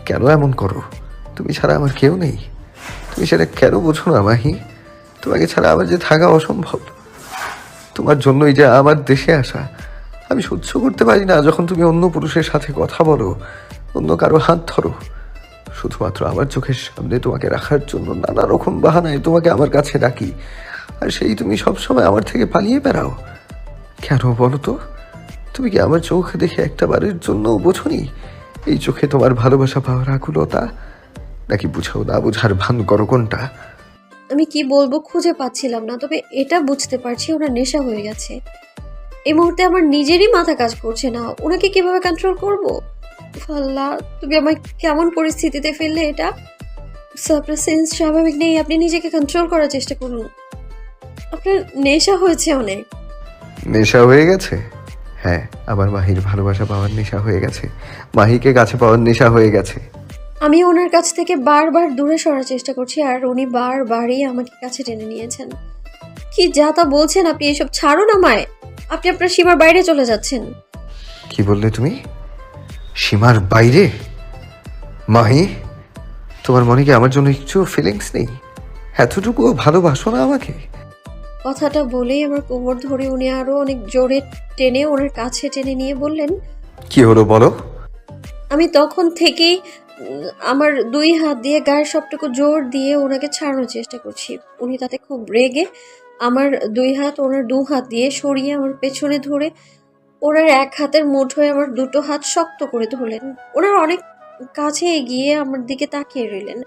Speaker 4: কেন এমন করো? তুমি ছাড়া আমার কেউ নেই। তুমি সেটা কেন বোঝো না মাহি? তোমাকে ছাড়া আমার যে থাকা অসম্ভব। তোমার জন্যই যে আমার দেশে আসা। আমি সহ্য করতে পারি না যখন তুমি অন্য পুরুষের সাথে কথা বলো, অন্য কারো হাত ধরো। শুধুমাত্র আমার চোখের সামনে তোমাকে রাখার জন্য নানা রকম বাহানায় তোমাকে আমার কাছে ডাকি, আর সেই তুমি সবসময় আমার থেকে পালিয়ে বেড়াও। কেন বলো তো? তুমি কি আমার চোখ দেখে একটা বারের জন্য বোঝনি এই চোখে তোমার ভালোবাসা পাওয়ার আকুলতা? নাকি বুঝাও না বুঝার ভান করো কোনটা?
Speaker 1: আমি কি বলবো খুঁজে পাচ্ছিলাম না, তবে এটা বুঝতে পারছি ওনার নেশা হয়ে গেছে। এই মুহূর্তে আমার নিজেরই মাথা কাজ করছে না, ওনাকে কিভাবে কন্ট্রোল করব। আল্লাহ, তুমি আমায় কেমন পরিস্থিতিতে ফেললে এটা। আপনার সেন্স স্বাভাবিক নেই, আপনি নিজেকে কন্ট্রোল করার চেষ্টা করুন। আপনার নেশা হয়েছে অনেক।
Speaker 4: নেশা হয়ে গেছে? হ্যাঁ, আমার মাহির ভালোবাসা পাওয়ার নেশা হয়ে গেছে, মাহিকে কাছে পাওয়ার নেশা হয়ে গেছে।
Speaker 1: আমি ওনার কাছ থেকে বারবার দূরে সরার চেষ্টা করছি, আর উনি বারবারই আমাকে কাছে টেনে নিয়েছেন। কি যা তা বলছেন আপনি? এসব ছাড়ুন আমায়। আপনি আপনার সীমার বাইরে চলে যাচ্ছেন।
Speaker 4: কি বললে তুমি? সীমার বাইরে? মাহি, তোমার মনে কি আমার জন্য একটু ফিলিংস নেই? এতটুকুও ভালোবাসো না আমাকে?
Speaker 1: কথাটা বলেই আমার কোমর ধরে উনি আরো অনেক জোরে টেনে ওনার কাছে টেনে নিয়ে বললেন,
Speaker 4: কি হলো বলো?
Speaker 1: আমি তখন থেকেই আমার 2 হাত দিয়ে গায়ের সবটুকু জোর দিয়ে ওনাকে ছাড়ানোর চেষ্টা করছি। উনি তাতে খুব রেগে আমার 2 হাত ওনার 2 হাত দিয়ে সরিয়ে আমার পেছনে ধরে ওনার এক হাতের মুঠোয় আমার 2টো হাত শক্ত করে ধরলেন। ওনার অনেক কাছে এগিয়ে আমার দিকে তাকিয়ে রইলেন।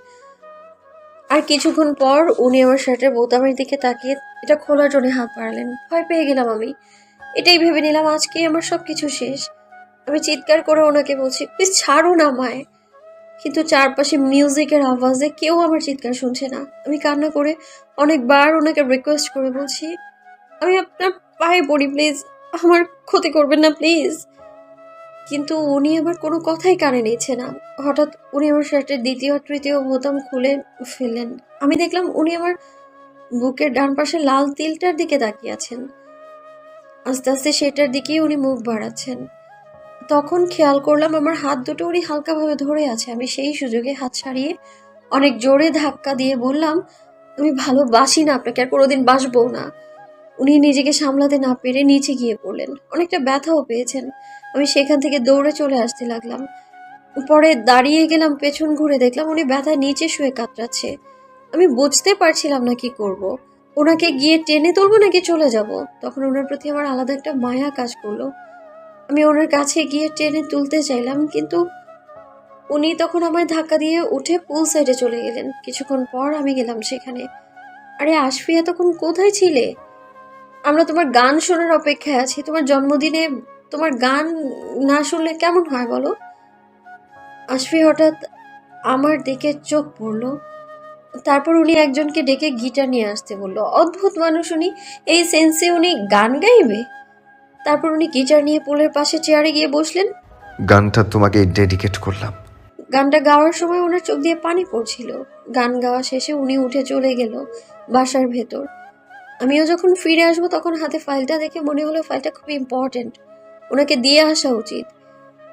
Speaker 1: আর কিছুক্ষণ পর উনি আমার শার্টের বোতামের দিকে তাকিয়ে এটা খোলার জন্য হাত বাড়ালেন। ভয় পেয়ে গেলাম আমি। এটাই ভেবে নিলাম আজকে আমার সবকিছু শেষ। আমি চিৎকার করে ওনাকে বলছি, প্লিজ ছাড়ুন আমায়। কিন্তু চারপাশে মিউজিকের আওয়াজে কেউ আমার চিৎকার শুনছে না। আমি কান্না করে অনেকবার ওনাকে রিকোয়েস্ট করে বলছি, আমি আপনার পায়ে পড়ি, প্লিজ আমার ক্ষতি করবেন না প্লিজ। কিন্তু উনি আমার কোনো কথাই কানে নিচ্ছে না। হঠাৎ উনি আমার শার্টের দ্বিতীয় আর তৃতীয় বোতাম খুলে ফেললেন। আমি দেখলাম উনি আমার বুকের ডান পাশে লাল তিলটার দিকে তাকিয়ে আছেন। আস্তে আস্তে সেটার দিকেই উনি মুখ বাড়াচ্ছেন। তখন খেয়াল করলাম আমার হাত দুটো উনি হালকাভাবে ধরে আছে। আমি সেই সুযোগে হাত ছাড়িয়ে অনেক জোরে ধাক্কা দিয়ে বললাম, আমি ভালোবাসি না আপনাকে, আর কোনোদিন বাসবো না। উনি নিজেকে সামলাতে না পেরে নিচে গিয়ে পড়লেন, অনেকটা ব্যথাও পেয়েছেন। আমি সেখান থেকে দৌড়ে চলে আসতে লাগলাম। পরে দাঁড়িয়ে গেলাম, পেছন ঘুরে দেখলাম উনি ব্যথায় নিচে শুয়ে কাতরাচ্ছে। আমি বুঝতে পারছিলাম না কি করব। ওনাকে গিয়ে টেনে তুলবো নাকি চলে যাব। তখন ওনার প্রতি আমার আলাদা একটা মায়া কাজ করলো। আমি ওনার কাছে গিয়ে টেনে তুলতে চাইলাম, কিন্তু উনি তখন আমায় ধাক্কা দিয়ে উঠে পুল সাইডে চলে গেলেন। কিছুক্ষণ পর আমি গেলাম সেখানে। আরে আশফি, এতক্ষণ কোথায় ছিলে? আমরা তোমার গান শোনার অপেক্ষায় আছি। তোমার জন্মদিনে তোমার গান না শুনলে কেমন হয় বলো? আশফি হঠাৎ আমার দিকে চোখ পড়লো। তারপর উনি একজনকে ডেকে গিটার নিয়ে আসতে বললো। অদ্ভুত মানুষ উনি, এই সেন্সে উনি গান গাইবে? তারপর উনি গিটার নিয়ে পুলের পাশে চেয়ারে গিয়ে বসলেন।
Speaker 4: গানটা তোমাকে ডেডিকেট করলাম।
Speaker 1: গানটা গাওয়ার সময় ওনার চোখ দিয়ে পানি পড়ছিল। গান গাওয়া শেষে উনি উঠে চলে গেল বাসার ভেতর। আমিও যখন ফিরে আসবো তখন হাতে ফাইলটা দেখে মনে হলো ফাইলটা খুব ইম্পর্টেন্ট, ওনাকে দিয়ে আসা উচিত।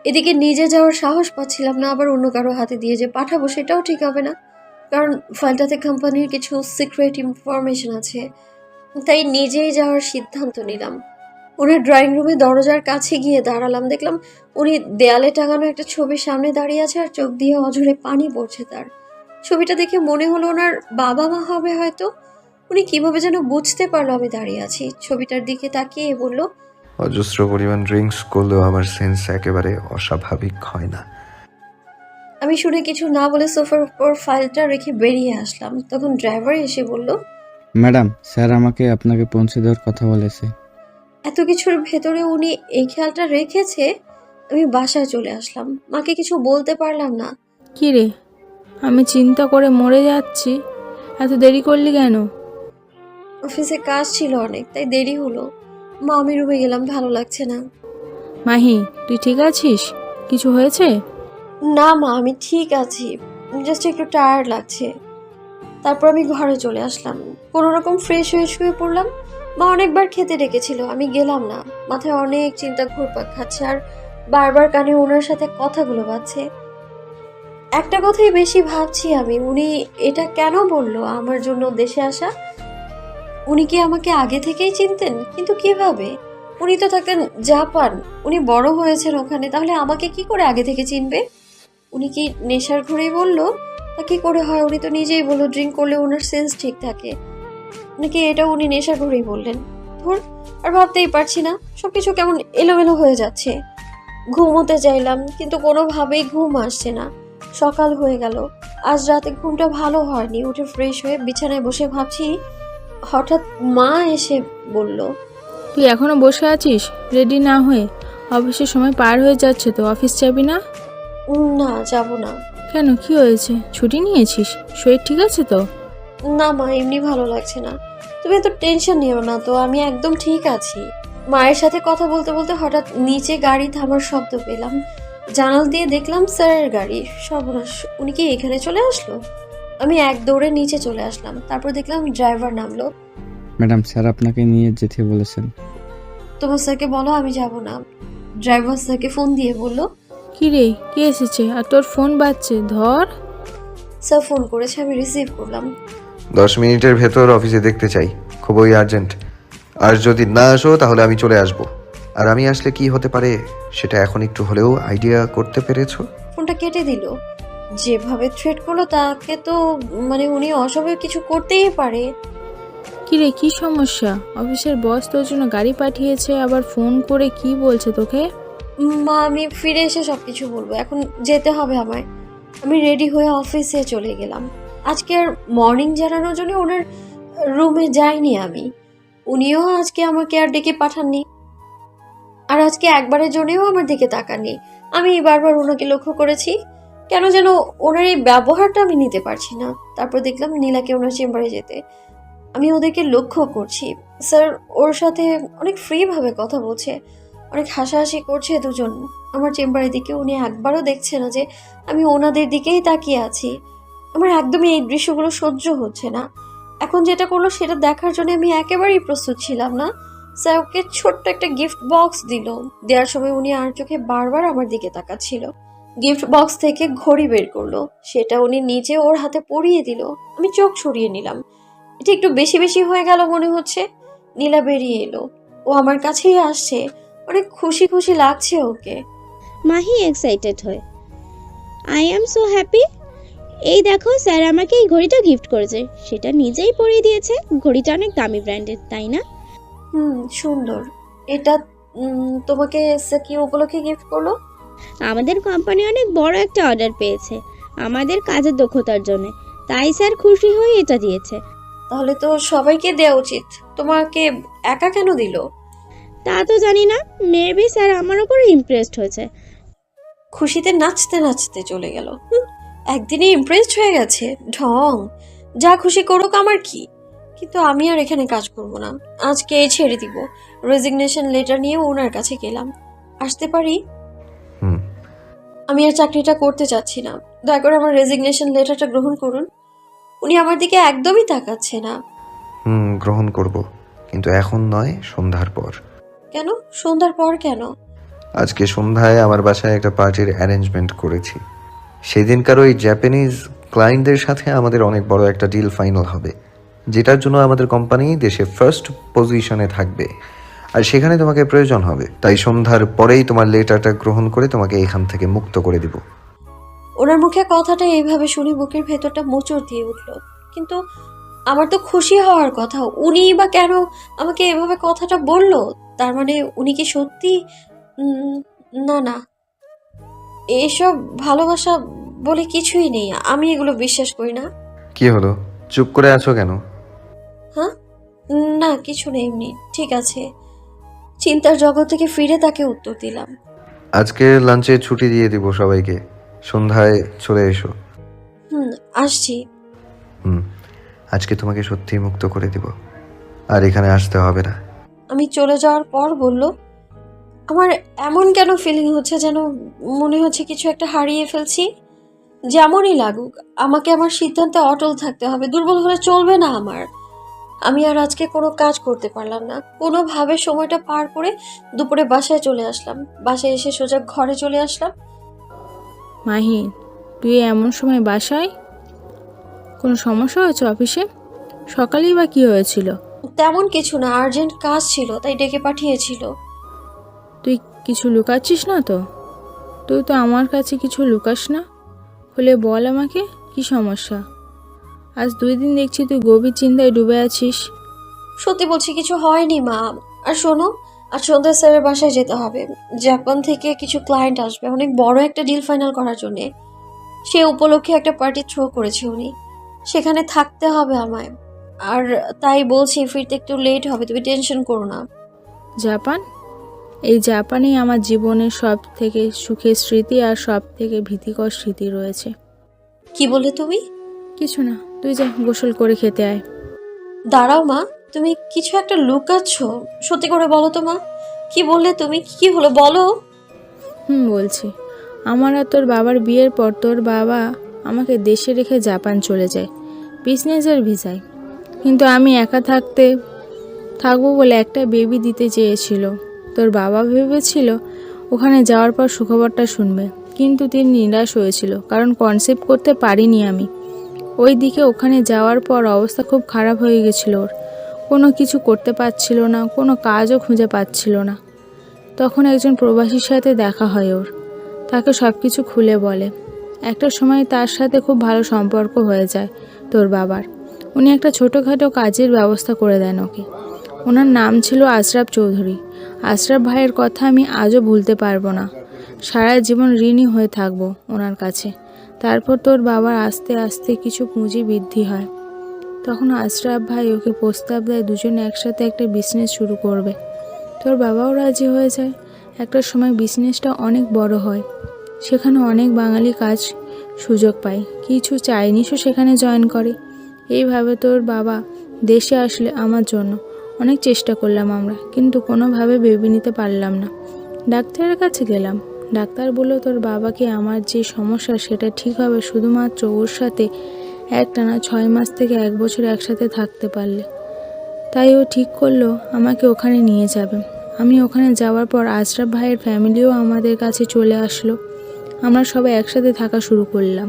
Speaker 1: এদিকে নিজে যাওয়ার সাহস পাচ্ছিলাম না, আবার অন্য কারো হাতে দিয়ে যে পাঠাবো সেটাও ঠিক হবে না, কারণ ফাইলটাতে কোম্পানির কিছু সিক্রেট ইনফরমেশন আছে। তাই নিজেই যাওয়ার সিদ্ধান্ত নিলাম। ওনার ড্রয়িং রুমে দরজার কাছে গিয়ে দাঁড়ালাম। দেখলাম উনি দেয়ালে টাঙানো একটা ছবির সামনে দাঁড়িয়ে আছে আর চোখ দিয়ে অঝরে পানি পড়ছে তার। ছবিটা দেখে মনে হলো ওনার বাবা মা হবে হয়তো। উনি কিভাবে যেন বুঝতে পারলো আমি দাঁড়িয়ে আছি। ছবিটার দিকে তাকিয়ে বলল,
Speaker 4: অজস্র পরিমাণ ড্রিঙ্কস করলেও আমার সেন্স একেবারে অস্বাভাবিক হয় না।
Speaker 1: আমি শুনে কিছু না বলে সোফার উপর ফাইলটা রেখে বেরিয়ে আসলাম। তখন ড্রাইভার এসে বলল,
Speaker 11: ম্যাডাম, স্যার আমাকে আপনাকে পৌঁছে দেওয়ার কথা বলেছে।
Speaker 1: এত কিছুর ভেতরে উনি এই খেয়ালটা রেখেছে। আমি বাসায় চলে আসলাম। মাকে কিছু বলতে পারলাম না।
Speaker 2: কি রে, আমি চিন্তা করে মরে যাচ্ছি, এত দেরি করলি কেন?
Speaker 1: অফিসে কাজ ছিল অনেক, তাই দেরি হলো। মা, আমি রুমে গেলাম, ভালো লাগছে না।
Speaker 2: মাহি, তুই ঠিক আছিস? কিছু হয়েছে?
Speaker 1: না মা, আমি ঠিক আছি, জাস্ট একটু টায়ার্ড লাগছে। তারপর আমি ঘরে চলে আসলাম, কোনো রকম ফ্রেশ হয়ে শুয়ে পড়লাম। মা অনেকবার খেতে ডেকেছিল, আমি গেলাম না। মাথায় অনেক চিন্তা ঘুরপাক খাচ্ছে আর বারবার কানে ওনার সাথে কথাগুলো বাজছে। একটা কথাই বেশি ভাবছি আমি, উনি এটা কেন বললো আমার জন্য দেশে আসা? উনি কি আমাকে আগে থেকেই চিনতেন? কিন্তু কিভাবে? উনি তো থাকেন জাপান, উনি বড় হয়েছেন ওখানে, তাহলে আমাকে কি করে আগে থেকে চিনবে? উনি কি নেশার ঘুরেই বললো? তা কি করে হয়? উনি তো নিজেই বললো ড্রিঙ্ক করলে ওনার সেন্স ঠিক থাকে। নাকি এটা উনি নেশার ঘুরেই বললেন? ধর, আর ভাবতেই পারছি না, সবকিছু কেমন এলোমেলো হয়ে যাচ্ছে। ঘুমোতে চাইলাম কিন্তু কোনোভাবেই ঘুম আসছে না। সকাল হয়ে গেল, আজ রাতে ঘুমটা ভালো হয়নি। উঠে ফ্রেশ হয়ে বিছানায় বসে ভাবছি, হঠাৎ মা এসে বলল,
Speaker 2: তুই এখনো বসে আছিস রেডি না হয়ে? অফিসের সময় পার হয়ে যাচ্ছে তো, অফিস যাবি না?
Speaker 1: না, যাব না।
Speaker 2: কেন, কি হয়েছে? ছুটি নিয়েছিস? শরীর ঠিক আছে তো?
Speaker 1: না মা, এমনি ভালো লাগছে না। তুমি এত টেনশন নিও না তো, আমি একদম ঠিক আছি। মায়ের সাথে কথা বলতে বলতে হঠাৎ নিচে গাড়ি থামার শব্দ পেলাম। জানাল দিয়ে দেখলাম স্যারের গাড়ি। সর্বনাশ, উনি কি এখানে চলে আসলো? আমি এক দৌড়ে নিচে চলে আসলাম। তারপর দেখলাম ড্রাইভার নামলো।
Speaker 11: ম্যাডাম, স্যার আপনাকে নিয়ে যেতে বলেছেন।
Speaker 1: তোমার স্যারকে বলো আমি যাব না। ড্রাইভার স্যারকে ফোন দিয়ে বলল,
Speaker 2: কি রে, কে এসেছে আর তোর ফোন বাজছে? ধর।
Speaker 1: স্যার ফোন করেছে, আমি রিসিভ করলাম।
Speaker 4: 10 মিনিটের ভেতর অফিসে দেখতে চাই, খুবই আর্জেন্ট। আর যদি না আসো তাহলে আমি চলে আসব। আর আমি আসলে কি হতে পারে সেটা এখন একটু হলেও আইডিয়া করতে পেরেছো?
Speaker 1: ফোনটা কেটে দিল। যেভাবে থ্রেট করলো তাকে তো উনি অস্বাভাবিক কিছু করতেই পারে।
Speaker 2: কি রে, কি সমস্যা? অফিসের বস তোর জন্য গাড়ি পাঠিয়েছে, আবার ফোন করে কি বলছে তোকে?
Speaker 1: মা, আমি ফিরে এসে সবকিছু বলবো, এখন যেতে হবে আমায়। আমি রেডি হয়ে অফিসে চলে গেলাম। আজকে আর মর্নিং জানানোর জন্য ওনার রুমে যাইনি আমি। উনিও আজকে আমাকে আর ডেকে পাঠাননি, আর আজকে একবারের জন্যও আমার দিকে তাকাননি। আমি বারবার ওনাকে লক্ষ্য করেছি। কেন যেন ওনার এই ব্যবহারটা আমি নিতে পারছি না। তারপর দেখলাম নীলাকে ওনার চেম্বারে যেতে। আমি ওদেরকে লক্ষ্য করছি। স্যার ওর সাথে অনেক ফ্রিভাবে কথা বলছে, অনেক হাসাহাসি করছে দুজন। আমার চেম্বারের দিকে উনি একবারও দেখছে না যে আমি ওনাদের দিকেই তাকিয়ে আছি। আমার একদমই এই দৃশ্যগুলো সহ্য হচ্ছে না। এখন যেটা করলো সেটা দেখার জন্য আমি একেবারেই প্রস্তুত ছিলাম না। স্যার ওকে ছোট্ট একটা গিফট বক্স দিল। দেওয়ার সময় উনি আর চোখে বারবার আমার দিকে তাকাচ্ছিল। গিফট বক্স থেকে ঘড়ি বের করলো, সেটা উনি নিজে ওর হাতে পরিয়ে দিল। আমি চোখ সরিয়ে নিলাম। এটা একটু বেশি বেশি হয়ে গেল মনে হচ্ছে। নীলা বেরিয়ে এলো, ও আমার কাছেই আসছে। অনেক খুশি খুশি লাগছে ওকে।
Speaker 7: মাহি এক্সাইটেড হয়, আই অ্যাম সো হ্যাপি। এই দেখো স্যার আমাকে এই ঘড়িটা গিফট করেছে, সেটা নিজেই পরিয়ে দিয়েছে। ঘড়িটা অনেক দামি ব্র্যান্ডের, তাই না?
Speaker 1: সুন্দর। এটা তোমাকে স্যার কি উপলক্ষে গিফট করলো?
Speaker 7: আমাদের কোম্পানি অনেক বড় একটা অর্ডার পেয়েছে আমাদের কাজের দক্ষতার জন্য, তাই স্যার খুশি হয়ে এটা দিয়েছে।
Speaker 1: তাহলে তো সবাইকে দেওয়া উচিত, তোমাকে একা কেন দিল?
Speaker 7: তা তো জানি না, মেবি স্যার আমার উপর ইমপ্রেসড হয়েছে।
Speaker 1: খুশিতে নাচতে নাচতে চলে গেল। একদিনে ইমপ্রেসড হয়ে গেছে, ঢং। যা খুশি করুক, আমার কি। কিন্তু আমি আর এখানে কাজ করব না, আজকে ছেড়ে দিব। রেজিগনেশন লেটার নিয়ে ওনার কাছে গেলাম। আসতে পারি?
Speaker 4: হুম।
Speaker 1: আমি আর চাকরিটা করতে চাচ্ছি না, দয়া করে আমার রেজিগনেশন লেটারটা গ্রহণ করুন। উনি আমার দিকে একদমই তাকাচ্ছে না।
Speaker 4: গ্রহণ করব, কিন্তু এখন নয়, সন্ধ্যার পর।
Speaker 1: কেন সন্ধ্যার পর কেন?
Speaker 4: আজকে সন্ধ্যায় আমার বাসায় একটা পার্টির অ্যারেঞ্জমেন্ট করেছি। সেদিনকার ওই জাপানিজ ক্লায়েন্টদের সাথে আমাদের অনেক বড় একটা ডিল ফাইনাল হবে, যেটার জন্য আমাদের কোম্পানি দেশে ফার্স্ট পজিশনে থাকবে। আর সেখানে তোমাকে প্রয়োজন হবে, তাই সন্ধ্যার পরেই তোমার লেটারটা গ্রহণ করে তোমাকে এখান থেকে মুক্ত করে দিব।
Speaker 1: ওনার মুখে কথাটা এইভাবে শুনে বুকের ভেতরটা মোচড় দিয়ে উঠল। কিন্তু আমার তো খুশি হওয়ার কথা, উনি বা কেন আমাকে এভাবে কথাটা বলল? তার মানে উনি কি সত্যি? না না, এসব ভালোবাসা বলে কিছুই নেই, আমি এগুলো বিশ্বাস করি না।
Speaker 4: কি হলো, চুপ করে আছো কেন?
Speaker 1: হ্যাঁ, না কিছু নেই, এমনি। ঠিক আছে। চিন্তার জগৎ থেকে ফিরে তাকে উত্তর দিলাম।
Speaker 4: আজকে লাঞ্চে ছুটি দিয়ে দিব সবাইকে, সন্ধ্যায় চলে এসো।
Speaker 1: আসছি।
Speaker 4: আজকে তোমাকে সত্যিই মুক্ত করে দিব, আর এখানে আসতে হবে না।
Speaker 1: আমি চলে যাওয়ার পর বলল, আমার এমন কেন ফিলিং হচ্ছে, যেন মনে হচ্ছে কিছু একটা হারিয়ে ফেলছি। যেমনই লাগুক, আমাকে আমার সিদ্ধান্তে অটল থাকতে হবে, দুর্বল হলে চলবে না আমার। আমি আর আজকে কোনো কাজ করতে পারলাম না। কোনোভাবে সময়টা পার করে দুপুরে বাসায় চলে আসলাম। বাসায় এসে সোজা ঘরে চলে আসলাম।
Speaker 2: মাহি, তুই এমন সময় বাসায়? কোনো সমস্যা হয়েছে অফিসে? সকালেই বা কি হয়েছিল?
Speaker 1: তেমন কিছু না, আর্জেন্ট কাজ ছিল, তাই ডেকে পাঠিয়েছিল।
Speaker 2: তুই কিছু লুকাচ্ছিস না তো? তুই তো আমার কাছে কিছু লুকাস না, হলে বল আমাকে কি সমস্যা। আজ 2 দিন দেখছি তুই গভীর চিন্তায় ডুবে আছিস।
Speaker 1: সত্যি বলছি, কিছু হয়নি মা। আর শোনো, আজ সন্ধ্যা স্যারের বাসায় যেতে হবে। জাপান থেকে কিছু ক্লায়েন্ট আসবে, অনেক বড় একটা ডিল ফাইনাল করার জন্যে। সে উপলক্ষে একটা পার্টি থ্রো করেছে উনি, সেখানে থাকতে হবে আমায়। আর তাই বলছি ফিরতে একটু লেট হবে, তুমি টেনশন করো না।
Speaker 2: জাপান? এই জাপানেই আমার জীবনের সব থেকে সুখের স্মৃতি আর সব থেকে ভীতিকর স্মৃতি রয়েছে।
Speaker 1: কি বললে তুমি?
Speaker 2: কিছু না, তুই যা গোসল করে খেতে আয়।
Speaker 1: দাঁড়াও মা, তুমি কিছু একটা লুকাচ্ছ। সত্যি করে বলো তো মা, কি বললে তুমি? কি হলো বলো।
Speaker 2: বলছি, আমার আর তোর বাবার বিয়ের পর তোর বাবা আমাকে দেশে রেখে জাপান চলে যায় বিজনেসের ভিসায়। কিন্তু আমি একা থাকবো বলে একটা বেবি দিতে চেয়েছিল। তোর বাবা ভেবেছিল ওখানে যাওয়ার পর সুখবরটা শুনবে, কিন্তু তিনি নিরাশ হয়েছিল, কারণ কনসেপ্ট করতে পারিনি আমি। ওই দিকে ওখানে যাওয়ার পর অবস্থা খুব খারাপ হয়ে গেছিল ওর। কোনো কিছু করতে পারছিল না, কোনো কাজও খুঁজে পাচ্ছিল না। তখন একজন প্রবাসীর সাথে দেখা হয় ওর, তাকে সব কিছু খুলে বলে। একটা সময় তার সাথে খুব ভালো সম্পর্ক হয়ে যায় তোর বাবার। উনি একটা ছোটোখাটো কাজের ব্যবস্থা করে দেন ওকে। ওনার নাম ছিল আশরাফ চৌধুরী। আশরাফ ভাইয়ের কথা আমি আজও ভুলতে পারবো না, সারা জীবন ঋণী হয়ে থাকবো ওনার কাছে। তারপর তোর বাবার আস্তে আস্তে কিছু পুঁজি বৃদ্ধি হয়। তখন আশরাফ ভাই ওকে প্রস্তাব দেয় দুজনে একসাথে একটা বিজনেস শুরু করবে। তোর বাবাও রাজি হয়ে যায়। একটা সময় বিজনেসটা অনেক বড় হয়, সেখানে অনেক বাঙালি কাজ সুযোগ পাই, কিছু চাইনিজও সেখানে জয়েন করে। এইভাবে তোর বাবা দেশে আসলে আমার জন্য অনেক চেষ্টা করলাম আমরা, কিন্তু কোনোভাবে ভেবে নিতে পারলাম না। ডাক্তারের কাছে গেলাম, ডাক্তার বলল তোর বাবাকে আমার যে সমস্যা সেটা ঠিক হবে শুধুমাত্র ওর সাথে একটানা 6 মাস থেকে 1 বছর একসাথে থাকতে পারলে। তাই ও ঠিক করলো আমাকে ওখানে নিয়ে যাবে। আমি ওখানে যাওয়ার পর আশরাফ ভাইয়ের ফ্যামিলিও আমাদের কাছে চলে আসলো। আমরা সবাই একসাথে থাকা শুরু করলাম।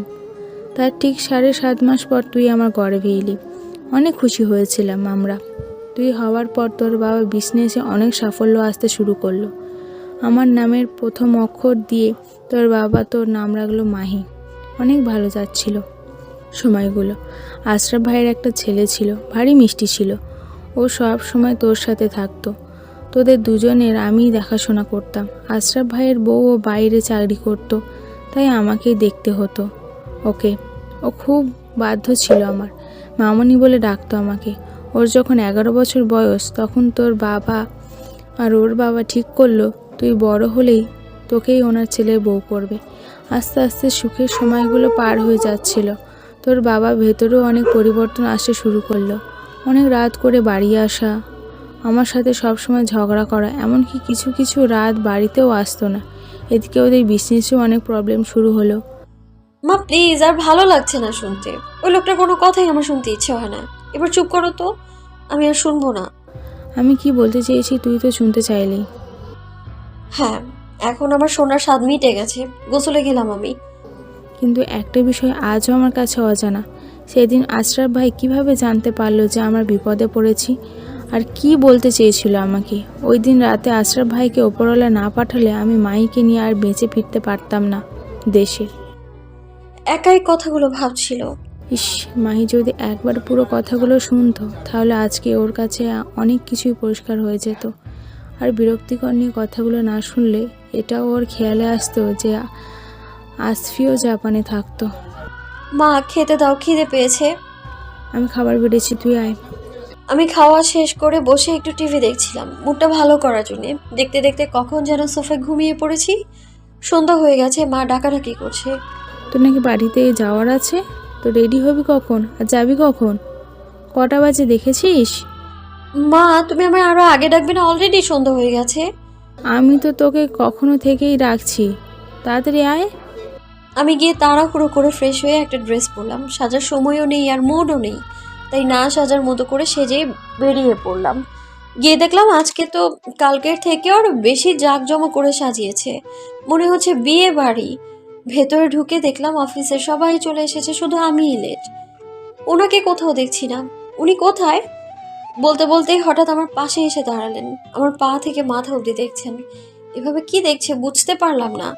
Speaker 2: তার ঠিক 7.5 মাস পর তুই আমার গর্ভে এলি। অনেক খুশি হয়েছিলাম আমরা। তুই হওয়ার পর তোর বাবা বিজনেসে অনেক সাফল্য আসতে শুরু করলো। আমার নামের প্রথম অক্ষর দিয়ে তোর বাবা তোর নাম রাখলো মাহি। অনেক ভালো যাচ্ছিল সময়গুলো। আশরাফ ভাইয়ের একটা ছেলে ছিল, ভারী মিষ্টি ছিল। ও সব সময় তোর সাথে থাকতো। তোদের দুজনের আমিই দেখাশোনা করতাম। আশরাফ ভাইয়ের বউও বাইরে চাকরি করতো, তাই আমাকেই দেখতে হতো ওকে। ও খুব বাধ্য ছিল আমার, মামনি বলে ডাকতো আমাকে। ওর যখন 11 বছর বয়স তখন তোর বাবা আর ওর বাবা ঠিক করলো তুই বড় হলেই তোকেই ওনার ছেলের বউ করবে। আস্তে আস্তে সুখের সময়গুলো পার হয়ে যাচ্ছিল। তোর বাবা ভেতরেও অনেক পরিবর্তন আসতে শুরু করলো। অনেক রাত করে বাড়ি আসা, আমার সাথে সবসময় ঝগড়া করা, এমনকি কিছু কিছু রাত বাড়িতেও আসতো না। এদিকে ওদের বিজনেসেও অনেক প্রবলেম শুরু হলো।
Speaker 1: মা প্লিজ, আর ভালো লাগছে না শুনতে। ওই লোকটার কোনো কথাই আমার শুনতে ইচ্ছে হয় না। এবার চুপ করো তো, আমি আর শুনবো না।
Speaker 2: আমি কি বলতে চেয়েছি তুই তো শুনতে চাইলি।
Speaker 1: হ্যাঁ, এখন আমার সোনার স্বাদ মিটে গেছে। গোসলে গেলাম আমি।
Speaker 2: কিন্তু একটা বিষয় আজও আমার কাছে অজানা। সেদিন আশরাফ ভাই কিভাবে জানতে পারলো যে আমরা বিপদে পড়েছি, আর কি বলতে চেয়েছিল আমাকে? ওই দিন রাতে আশরাফ ভাইকে ওপরওয়ালা না পাঠালে আমি মাইকে নিয়ে আর বেঁচে ফিরতে পারতাম না দেশে।
Speaker 1: একাই কথাগুলো ভাবছিল।
Speaker 2: ইস, মাহি যদি একবার পুরো কথাগুলো শুনতো তাহলে আজকে ওর কাছে অনেক কিছুই পরিষ্কার হয়ে যেত। আর বিরক্তিকর নিয়ে কথাগুলো না শুনলে এটাও ওর খেয়ালে আসতো যে আসফিও জাপানে থাকতো।
Speaker 1: মা খেতে দাও, খিদে পেয়েছে।
Speaker 2: আমি খাবার বেড়েছি, তুই আয়।
Speaker 1: আমি খাওয়া শেষ করে বসে একটু টিভি দেখছিলাম, মুডটা ভালো করার জন্যে। দেখতে দেখতে কখন যেন সোফায় ঘুমিয়ে পড়েছি। সন্ধ্যা হয়ে গেছে, মা ডাকাডাকি করছে।
Speaker 2: তোর নাকি বাড়িতে যাওয়ার আছে? তো রেডি হবি কখন আর যাবি কখন? কটা বাজে দেখেছিস?
Speaker 1: মা তুমি আমায় আরো আগে ডাকবে না? অলরেডি সন্ধ্যা হয়ে গেছে।
Speaker 2: আমি তো তোকে কখনো থেকেই রাখছি, তাড়াতাড়ি আয়।
Speaker 1: আমি গিয়ে তাড়াহুড়ো করে ফ্রেশ হয়ে একটা ড্রেস পরলাম। সাজার সময়ও নেই আর মুডও নেই, তাই না সাজার মতো করে সেজে বেরিয়ে পড়লাম। গিয়ে দেখলাম আজকে তো কালকের থেকে আরো বেশি জাঁকজমক করে সাজিয়েছে, মনে হচ্ছে বিয়ে বাড়ি। ভেতরে ঢুকে দেখলাম অফিসের সবাই চলে এসেছে, শুধু আমিই লেট। ওনাকে কোথাও দেখছি না। উনি কোথায়? বলতে বলতেই হঠাৎ আমার পাশে এসে দাঁড়ালেন। আমার পা থেকে মাথা অবধি দেখছেন। এভাবে কি দেখছে বুঝতে পারলাম না।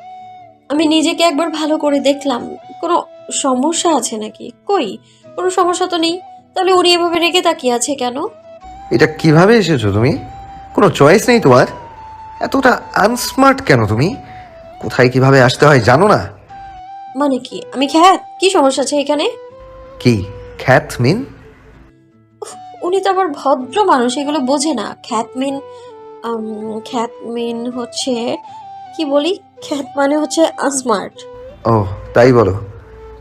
Speaker 1: আমি নিজেকে একবার ভালো করে দেখলাম, কোনো সমস্যা আছে নাকি? কই, কোনো সমস্যা তো নেই। তাহলে উনি এভাবে রেগে তাকিয়ে আছে কেন?
Speaker 4: এটা কিভাবে এসেছো তুমি? কোনো চয়েস নেই তোমার? এতটা আনস্মার্ট কেন তুমি? কোথায় কিভাবে আসতে হয় জানো না?
Speaker 1: মানে কি আমি খ্যাত? কি সমস্যা আছে এখানে?
Speaker 4: কি খ্যাত মিন?
Speaker 1: উনি তো আবার ভদ্র মানুষ, এগুলো বোঝে না। খ্যাত মিন হচ্ছে কি বলি, খ্যাত মানে হচ্ছে আনস্মার্ট।
Speaker 4: ও তাই বলো?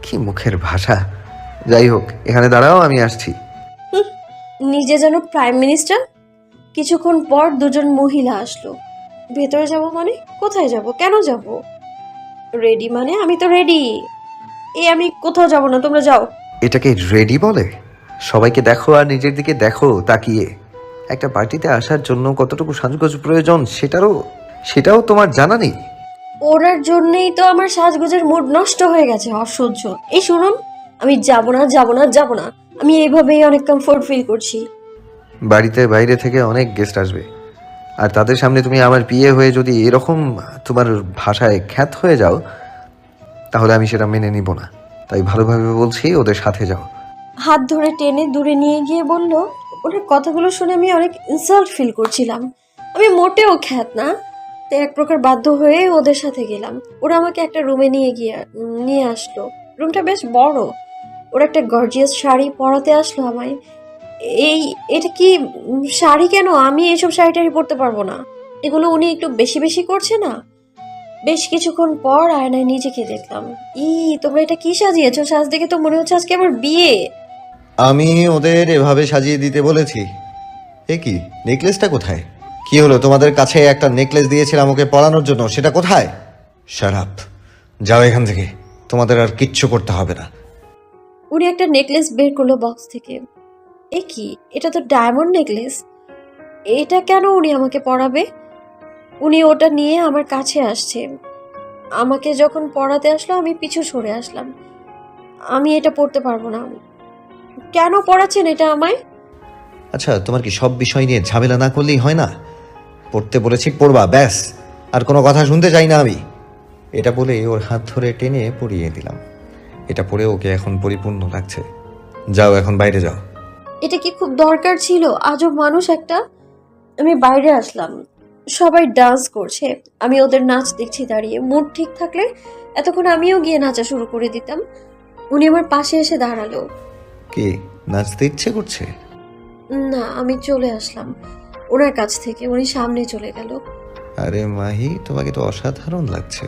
Speaker 4: কি মুখের ভাষা। যাই হোক, এখানে দাঁড়াও, আমি আসছি।
Speaker 1: নিজে যেন প্রাইম মিনিস্টার। কিছুক্ষণ পর দুজন মহিলা আসলো। ভেতরে যাব মানে? কোথায় যাব? কেন যাব? রেডি মানে আমি তো রেডি। আমি কোথাও যাব না, তোমরা যাও।
Speaker 4: এটাকে রেডি বলে? সবাইকে দেখো আর নিজের দিকে দেখো তাকিয়ে। একটা পার্টিতে আসার জন্য কতটুকু সাজগোজ প্রয়োজন সেটাও তোমার জানা নেই?
Speaker 1: ওনার জন্যই তো আমার সাজগোজের মুড নষ্ট হয়ে গেছে। অসহ্য। এই শুনুন, আমি যাব না যাব না যাব না। আমি এইভাবেই অনেক কমফোর্ট ফিল করছি।
Speaker 4: বাড়িতে বাইরে থেকে অনেক গেস্ট আসবে, আর তাদের সামনে তুমি আমার বিয়ে হয়ে যদি এরকম তোমার ভাষায় খ্যাত হয়ে যাও, তাহলে আমি সেটা মেনে নিব না। তাই ভালোভাবে বলছি, ওদের সাথে যাও।
Speaker 1: হাত ধরে টেনে দূরে নিয়ে গিয়ে বলল। ওনার কথাগুলো শুনে আমি অনেক ইনসাল্ট ফিল করছিলাম। আমি মোটেও খ্যাত না, তাই এক প্রকার বাধ্য হয়ে ওদের সাথে গেলাম। ওরা আমাকে একটা রুমে নিয়ে আসলো। রুমটা বেশ বড়। ওরা একটা গর্জিয়াস শাড়ি পরাতে আসলো আমায়। এটা কি শাড়ি কেন? আমি এইসব শাড়ি টাড়ি পরতে পারবো না। এগুলো উনি একটু বেশি বেশি করছে না? বেশ কিছুক্ষণ পর আয়নায় নিজেকে দেখলাম। তোমরা এটা কি সাজিয়েছো? সাজ দেখে তো মনে হচ্ছে আজকে আমার বিয়ে।
Speaker 4: আমি ওদের এভাবে সাজিয়ে দিতে বলেছি। এ কি, নেকলেসটা কোথায়? কি হলো, তোমাদের কাছে একটা নেকলেস দিয়েছিলাম ওকে পরানোর জন্য, সেটা কোথায়? শারাপ, যাও এখান থেকে, তোমাদের আর কিচ্ছু করতে হবে না।
Speaker 1: উনি একটা নেকলেস বের করলো বক্স থেকে। এ কি, এটা তো ডায়মন্ড নেকলেস। এটা কেন উনি আমাকে পরাবে? উনি ওটা নিয়ে আমার কাছে আসছে। আমাকে যখন পরাতে আসলো আমি পিছু সরে আসলাম। আমি এটা পরতে পারবো না। কেন পরাচ্ছেন এটা আমায়?
Speaker 4: আচ্ছা, তোমার কি সব বিষয় নিয়ে ঝামেলা না করলেই হয় না? পড়তে বলেছি পড়বা, ব্যাস, আর কোনো কথা শুনতে চাই না আমি। এটা বলে ওর হাত ধরে টেনে পরিয়ে দিলাম। এটা পরে ওকে এখন পরিপূর্ণ লাগছে। যাও, এখন বাইরে যাও।
Speaker 1: এটা কি খুব দরকার ছিল? আজব মানুষ একটা। আমি বাইরে আসলাম, সবাই ডান্স করছে, আমি ওদের নাচ দেখছি দাঁড়িয়ে। মুড ঠিক থাকলে এতক্ষণ আমিও গিয়ে নাচা শুরু করে দিতাম। উনি আমার পাশে এসে দাঁড়ালো।
Speaker 4: কি, নাচতে ইচ্ছে করছে?
Speaker 1: না, আমি চলে আসলাম ওনার কাছ থেকে। উনি সামনে চলে গেল।
Speaker 4: আরে মাহি, তোমাকে তো অসাধারণ লাগছে।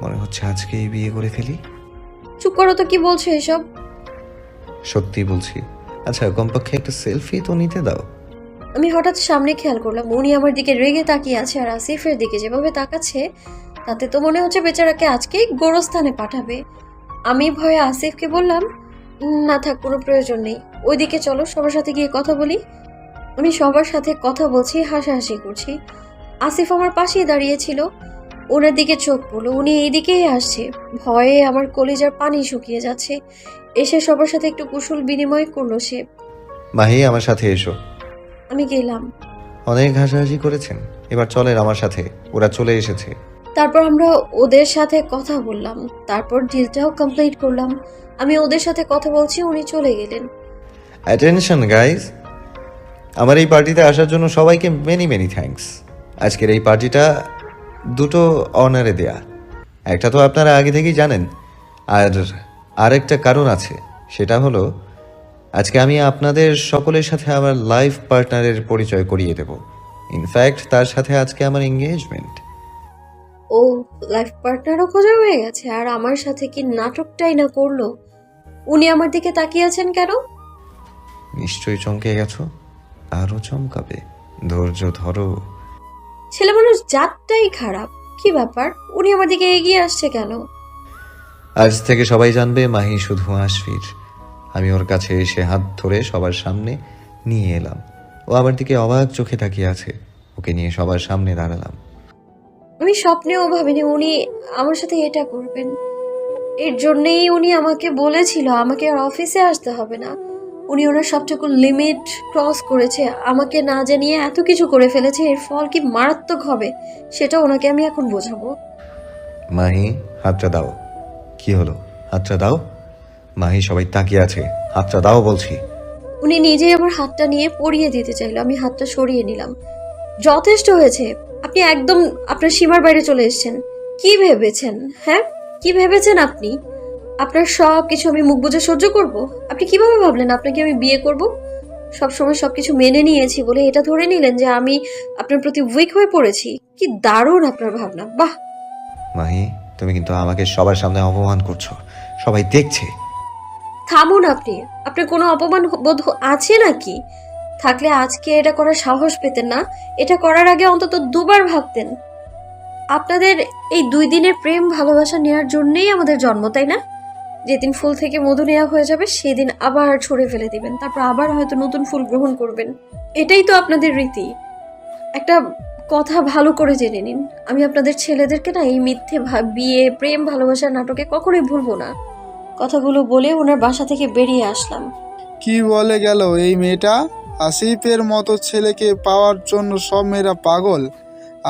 Speaker 4: মনে হচ্ছে আজকেই বিয়ে করে ফেলি।
Speaker 1: চুপ করো তো, কি বলছো এসব?
Speaker 4: সত্যি বলছি। আচ্ছা, কমপক্ষে একটা সেলফি তো নিতে দাও।
Speaker 1: আমি হঠাৎ সামনে খেয়াল করলাম উনি আমার দিকে রেগে তাকিয়ে আছে, আর আসিফের দিকে যেভাবে তাকাচ্ছে তাতে তো মনে হচ্ছে বেচারাকে আজকেই গোরস্থানে পাঠাবে। আমি ভয়ে আসিফকে বললাম, না থাক, কোনো প্রয়োজন নেই, ওইদিকে চলো, সবার সাথে গিয়ে কথা বলি। আমি সবার সাথে কথা বলছি, হাসাহাসি করছি। আসিফ আমার পাশেই দাঁড়িয়েছিল। ওনার দিকে চোখ পড়লো, উনি এইদিকেই আসছে। ভয়ে আমার কলিজার পানি শুকিয়ে যাচ্ছে। এসে সবার সাথে একটু কুশল বিনিময় করলো সে।
Speaker 4: মাহি, আমার সাথে এসো।
Speaker 1: আমি গেলাম।
Speaker 4: অনেক হাসাহাসি করেছেন, এবার চলেন আমার সাথে, ওরা চলে এসেছে।
Speaker 1: তারপর আমরা ওদের সাথে কথা বললাম, তারপর ডিলটাও কমপ্লিট করলাম। আমি ওদের সাথে কথা বলছি, উনি চলে গেলেন।
Speaker 4: অ্যাটেনশন গাইজ, আমার এই পার্টিতে আসার জন্য সবাইকে মেনি মেনি থ্যাঙ্কস। আজকের এই পার্টিটা দুটো অনারে দেয়া। একটা তো আপনারা আগে থেকেই জানেন, আর আরেকটা কারণ আছে, সেটা হলো আজকে আমি আপনাদের সকলের সাথে আমার লাইফ পার্টনারের পরিচয় করিয়ে দেব। ইনফ্যাক্ট তার সাথে আজকে আমার এঙ্গেজমেন্ট।
Speaker 1: ও, লাইফ পার্টনারও খোঁজা হয়ে গেছে, আর আমার সাথে কি নাটকটাই না করলো। উনি আমার দিকে তাকিয়ে আছেন কেন?
Speaker 4: নিশ্চয়ই চমকে গেছো, আরও চমকাবে, ধৈর্য ধরো।
Speaker 1: ছেলে মানুষ জাতটাই খারাপ। কি ব্যাপার, উনি আমার দিকে এগিয়ে আসছে কেন?
Speaker 4: আজ থেকে সবাই জানবে মাহি শুধু আশফির। আমি ওর কাছে এসে হাত ধরে সবার সামনে নিয়ে এলাম। ও আমার দিকে অবাক চোখে তাকিয়ে আছে। ওকে নিয়ে সবার সামনে দাঁড়ালাম।
Speaker 1: আমি স্বপ্নেও ভাবিনি উনি আমার সাথে এটা করবেন। এর জন্যেই উনি আমাকে বলেছিল আমাকে আর অফিসে আসতে হবে না। উনি ওনার সবটুকু লিমিট ক্রস করেছে, আমাকে না জানিয়ে এত কিছু করে ফেলেছে। এর ফল কি মারাত্মক হবে সেটা ওনাকে আমি এখন বোঝাবো।
Speaker 4: মাহি, হাতটা দাও। কি হলো, হাতটা দাও। মাহি, সবাই তাকিয়ে আছে, হাতটা দাও বলছি।
Speaker 1: উনি নিজেই আমার হাতটা নিয়ে পরিয়ে দিতে চাইলো, আমি হাতটা সরিয়ে নিলাম। যথেষ্ট হয়েছে, আপনি একদম আপনার সীমার বাইরে চলে এসেছেন। কি ভেবেছেন? হ্যাঁ, কি ভেবেছেন আপনি? আপনার সব কিছু আমি মুখ বুজে সহ্য করব? আপনি কিভাবে ভাবলেন আপনাকে আমি বিয়ে করব? সবসময় সবকিছু মেনে নিয়েছি বলে এটা ধরে নিলেন যে আমি আপনার প্রতি উইক হয়ে পড়েছি? কি দারুণ আপনার ভাবনা, বাহ।
Speaker 4: মাহি, তুমি কিন্তু আমাকে সবার সামনে অপমান করছো, সবাই দেখছে।
Speaker 1: থামুন আপনি, আপনার কোনো অপমান বোধ আছে নাকি? থাকলে আজকে এটা করার সাহস পেতেন না? এটা করার আগে অন্তত দুবার ভাবতেন। আপনাদের এই 2 দিনের প্রেম ভালোবাসা নেওয়ার জন্যই আমাদের জন্ম, তাই না? যেদিন ফুল থেকে মধু নেওয়া হয়ে যাবে সেদিন আবার ছড়ে ফেলে দিবেন, তারপর আবার হয়তো নতুন ফুল গ্রহণ করবেন। এটাই তো আপনাদের রীতি। একটা কথা ভালো করে জেনে নিন, আমি আপনাদের ছেলেদেরকে না এই মিথ্যে বিয়ে প্রেম ভালোবাসার নাটকে কখনোই ভুলবো না। কথাগুলো বলে ওনার বাসা থেকে বেরিয়ে আসলাম।
Speaker 10: কি বলে গেল এই মেয়েটা? আসিফের মতো ছেলেকে পাওয়ার জন্য সব মেয়েরা পাগল,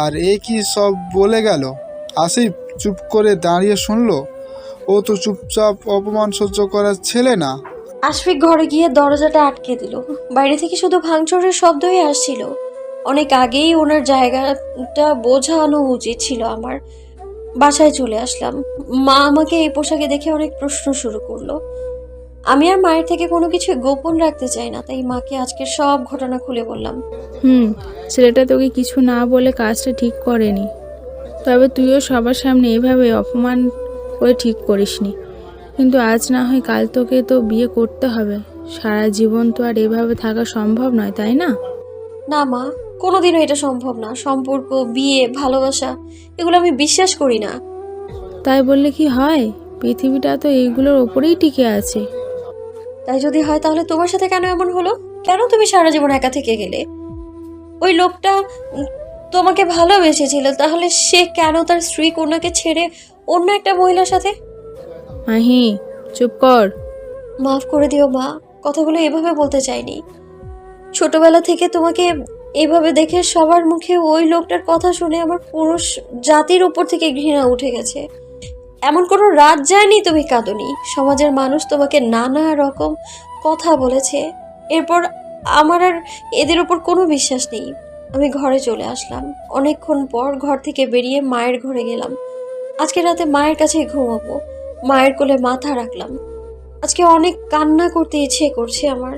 Speaker 10: আর এ কি সব বলে গেল? আসিফ চুপ করে দাঁড়িয়ে শুনলো। ও তো চুপচাপ অপমান সহ্য করার ছেলে না।
Speaker 1: আশফিক ঘরে গিয়ে দরজাটা আটকে দিল। বাইরে থেকে শুধু ভাঙচুরের শব্দই আসছিল। অনেক আগেই ওনার জায়গাটা বোঝানো উচিত ছিল আমার। বাসায় চলে আসলাম। মা আমাকে এই পোশাকে দেখে অনেক প্রশ্ন শুরু করলো। আমি আর মায়ের থেকে কোনো কিছু গোপন রাখতে চাই না, তাই মাকে আজকের সব ঘটনা খুলে বললাম।
Speaker 2: ছেলেটা তোকে কিছু না বলে কাজটা ঠিক করেনি। তবে তুইও সবার সামনে এভাবে অপমান করে ঠিক করিসনি। কিন্তু আজ না হয় কাল তোকে তো বিয়ে করতে হবে। সারা জীবন তো আর এভাবে থাকা সম্ভব নয়, তাই না?
Speaker 1: না মা, কোনোদিনও এটা সম্ভব না। সম্পর্ক, বিয়ে, ভালোবাসা এগুলো আমি বিশ্বাস করি না।
Speaker 2: তাই বললে কি হয়? পৃথিবীটা তো এইগুলোর ওপরেই টিকে আছে।
Speaker 1: তাই যদি হয় তাহলে তোমার সাথে কেন এমন হলো? কেন তুমি সারা জীবন একা থেকে গেলে? ওই লোকটা তোমাকে ভালোবেসেছিল, তাহলে সে কেন তার স্ত্রী কন্যাকে ছেড়ে অন্য একটা মহিলার সাথে?
Speaker 2: মাহি, চুপ কর।
Speaker 1: মাফ করে দিও মা, কথাগুলো এভাবে বলতে চাইনি। ছোটবেলা থেকে তোমাকে এভাবে দেখে সবার মুখে ওই লোকটার কথা শুনে আমার পুরুষ জাতির উপর থেকে ঘৃণা উঠে গেছে। এমন কোনো রাত যায়নি তুমি কাঁদনি। সমাজের মানুষ তোমাকে নানা রকম কথা বলেছে। এরপর আমার আর এদের উপর কোনো বিশ্বাস নেই। আমি ঘরে চলে আসলাম। অনেকক্ষণ পর ঘর থেকে বেরিয়ে মায়ের ঘরে গেলাম। আজকে রাতে মায়ের কাছেই ঘুমাবো। মায়ের কোলে মাথা রাখলাম। আজকে অনেক কান্না করতে ইচ্ছে করছে আমার।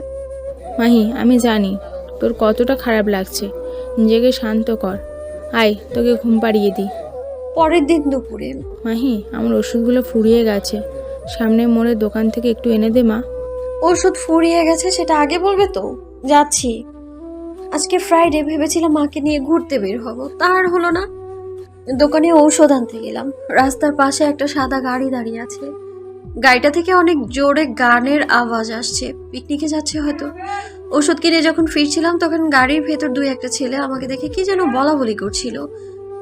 Speaker 2: মাহি, আমি জানি তোর কতটা খারাপ লাগছে। নিজেকে শান্ত কর। আয়, তোকে ঘুম পাড়িয়ে দিই।
Speaker 1: পরের দিন দুপুরে।
Speaker 2: মাহি, আমার ওষুধগুলো ফুরিয়ে গেছে। সামনে মোড়ের দোকান থেকে একটু এনে দে মা।
Speaker 1: ওষুধ ফুরিয়ে গেছে সেটা আগে বলবে তো। যাচ্ছি। আজকে ফ্রাইডে, ভেবেছিলাম মাকে নিয়ে ঘুরতে বের হব, তার হলো না। দোকানে ঔষধ আনতে গেলাম। রাস্তার পাশে একটা সাদা গাড়ি দাঁড়িয়ে আছে। গাড়িটা থেকে অনেক জোরে গানের আওয়াজ আসছে। পিকনিকে যাচ্ছে হয়তো। ওষুধ কিনে যখন ফিরছিলাম তখন গাড়ির ভেতর দুই একটা ছেলে আমাকে দেখে কি যেন বলা বলি করছিল।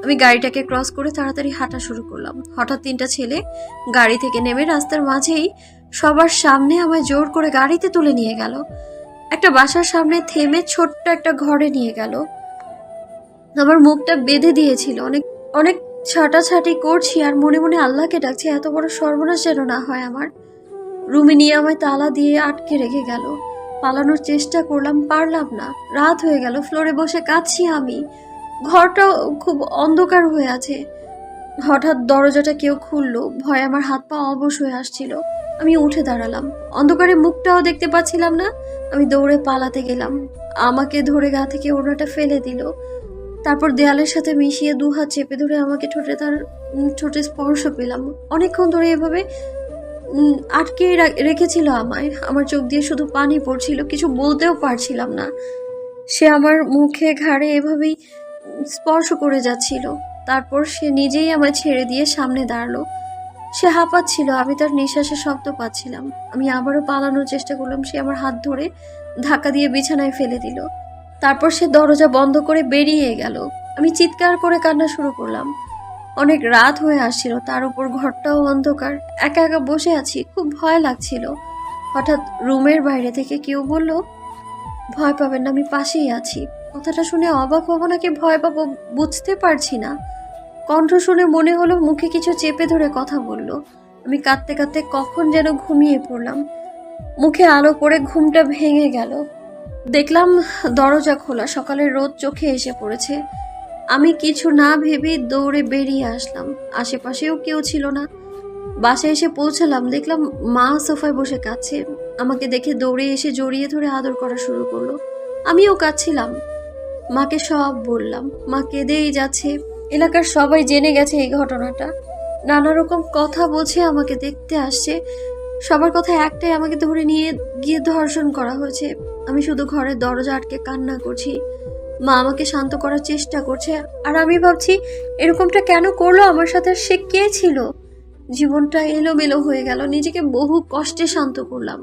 Speaker 1: আমি গাড়িটাকে ক্রস করে তাড়াতাড়ি হাঁটা শুরু করলাম। হঠাৎ তিনটা ছেলে গাড়ি থেকে নেমে রাস্তার মাঝেই সবার সামনে আমায় জোর করে গাড়িতে তুলে নিয়ে গেল। একটা বাসার সামনে থেমে ছোট্ট একটা ঘরে নিয়ে গেল। আমার মুখটা বেঁধে দিয়েছিল। অনেক অনেক ছাটাছাটি করছি আর মনে মনে আল্লাহকে ডাকছি এত বড় সর্বনাশ যেন না হয় আমার। রুমে নিয়ে আমায় তালা দিয়ে আটকে রেখে গেল। পালানোর চেষ্টা করলাম, পারলাম না। রাত হয়ে গেল, ফ্লোরে বসে কাঁদছি আমি। ঘরটা খুব অন্ধকার হয়ে আছে। হঠাৎ দরজাটা কেউ খুললো। ভয়ে আমার হাত পা অবশ হয়ে আসছিল। আমি উঠে দাঁড়ালাম। অন্ধকারে মুখটাও দেখতে পাচ্ছিলাম না। আমি দৌড়ে পালাতে গেলাম। আমাকে ধরে গা থেকে ওড়নাটা ফেলে দিল। তারপর দেয়ালের সাথে মিশিয়ে দুহাত চেপে ধরে আমাকে ঠোঁটে স্পর্শ পেলাম। অনেকক্ষণ ধরে এভাবে আটকে রেখেছিল আমায়। আমার চোখ দিয়ে শুধু পানি পড়ছিল, কিছু বলতেও পারছিলাম না। সে আমার মুখে ঘাড়ে এভাবেই স্পর্শ করে যাচ্ছিল। তারপর সে নিজেই আমায় ছেড়ে দিয়ে সামনে দাঁড়ালো। সে হাঁপাচ্ছিল, আমি তার নিঃশ্বাসের শব্দ পাচ্ছিলাম। আমি আবারও পালানোর চেষ্টা করলাম। সে আমার হাত ধরে ধাক্কা দিয়ে বিছানায় ফেলে দিল। তারপর সে দরজা বন্ধ করে বেরিয়ে গেল। আমি চিৎকার করে কান্না শুরু করলাম। অনেক রাত হয়ে আসছিল, তার উপর ঘরটাও অন্ধকার। একা একা বসে আছি, খুব ভয় লাগছিল। হঠাৎ রুমের বাইরে থেকে কেউ বলল, ভয় পাবেন না, আমি পাশেই আছি। কথাটা শুনে অবাক হব নাকি ভয় পাবো বুঝতে পারছি না। কণ্ঠ শুনে মনে হলো মুখে কিছু চেপে ধরে কথা বলল। আমি কাঁদতে কাঁদতে কখন যেন ঘুমিয়ে পড়লাম। মুখে আলো পড়ে ঘুমটা ভেঙে গেল। দেখলাম দরজা খোলা, সকালের রোদ চোখে এসে পড়েছে। আমি কিছু না ভেবে দৌড়ে বেরিয়ে আসলাম। আশেপাশেও কেউ ছিল না। বাসায় এসে পৌঁছালাম, দেখলাম মা সোফায় বসে কাঁদছে। আমাকে দেখে দৌড়ে এসে জড়িয়ে ধরে আদর করা শুরু করলো। আমিও কাঁদছিলাম। মাকে সব বললাম। মা কেঁদেই যাচ্ছে। এলাকার সবাই জেনে গেছে এই ঘটনাটা। নানা রকম কথা বলছে, আমাকে দেখতে আসছে। সবার কথা একটাই, আমাকে ধরে নিয়ে গিয়ে ধর্ষণ করা হয়েছে। আমি শুধু ঘরের দরজা আটকে কান্না করছি। মা আমাকে শান্ত করার চেষ্টা করছে, আর আমি ভাবছি এরকমটা কেন করলো আমার সাথে, সে কে ছিল? জীবনটা এলোমেলো হয়ে গেল। নিজেকে বহু কষ্টে শান্ত করলাম।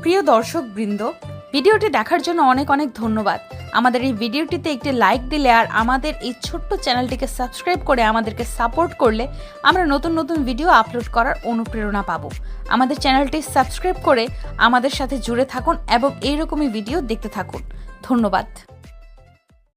Speaker 12: প্রিয় দর্শক বৃন্দ, ভিডিওটি দেখার জন্য অনেক অনেক ধন্যবাদ। আমাদের এই ভিডিওটিতে একটি লাইক দিলে আর আমাদের এই ছোট্ট চ্যানেলটিকে সাবস্ক্রাইব করে আমাদেরকে সাপোর্ট করলে আমরা নতুন নতুন ভিডিও আপলোড করার অনুপ্রেরণা পাবো। আমাদের চ্যানেলটি সাবস্ক্রাইব করে আমাদের সাথে জুড়ে থাকুন এবং এইরকমই ভিডিও দেখতে থাকুন। ধন্যবাদ।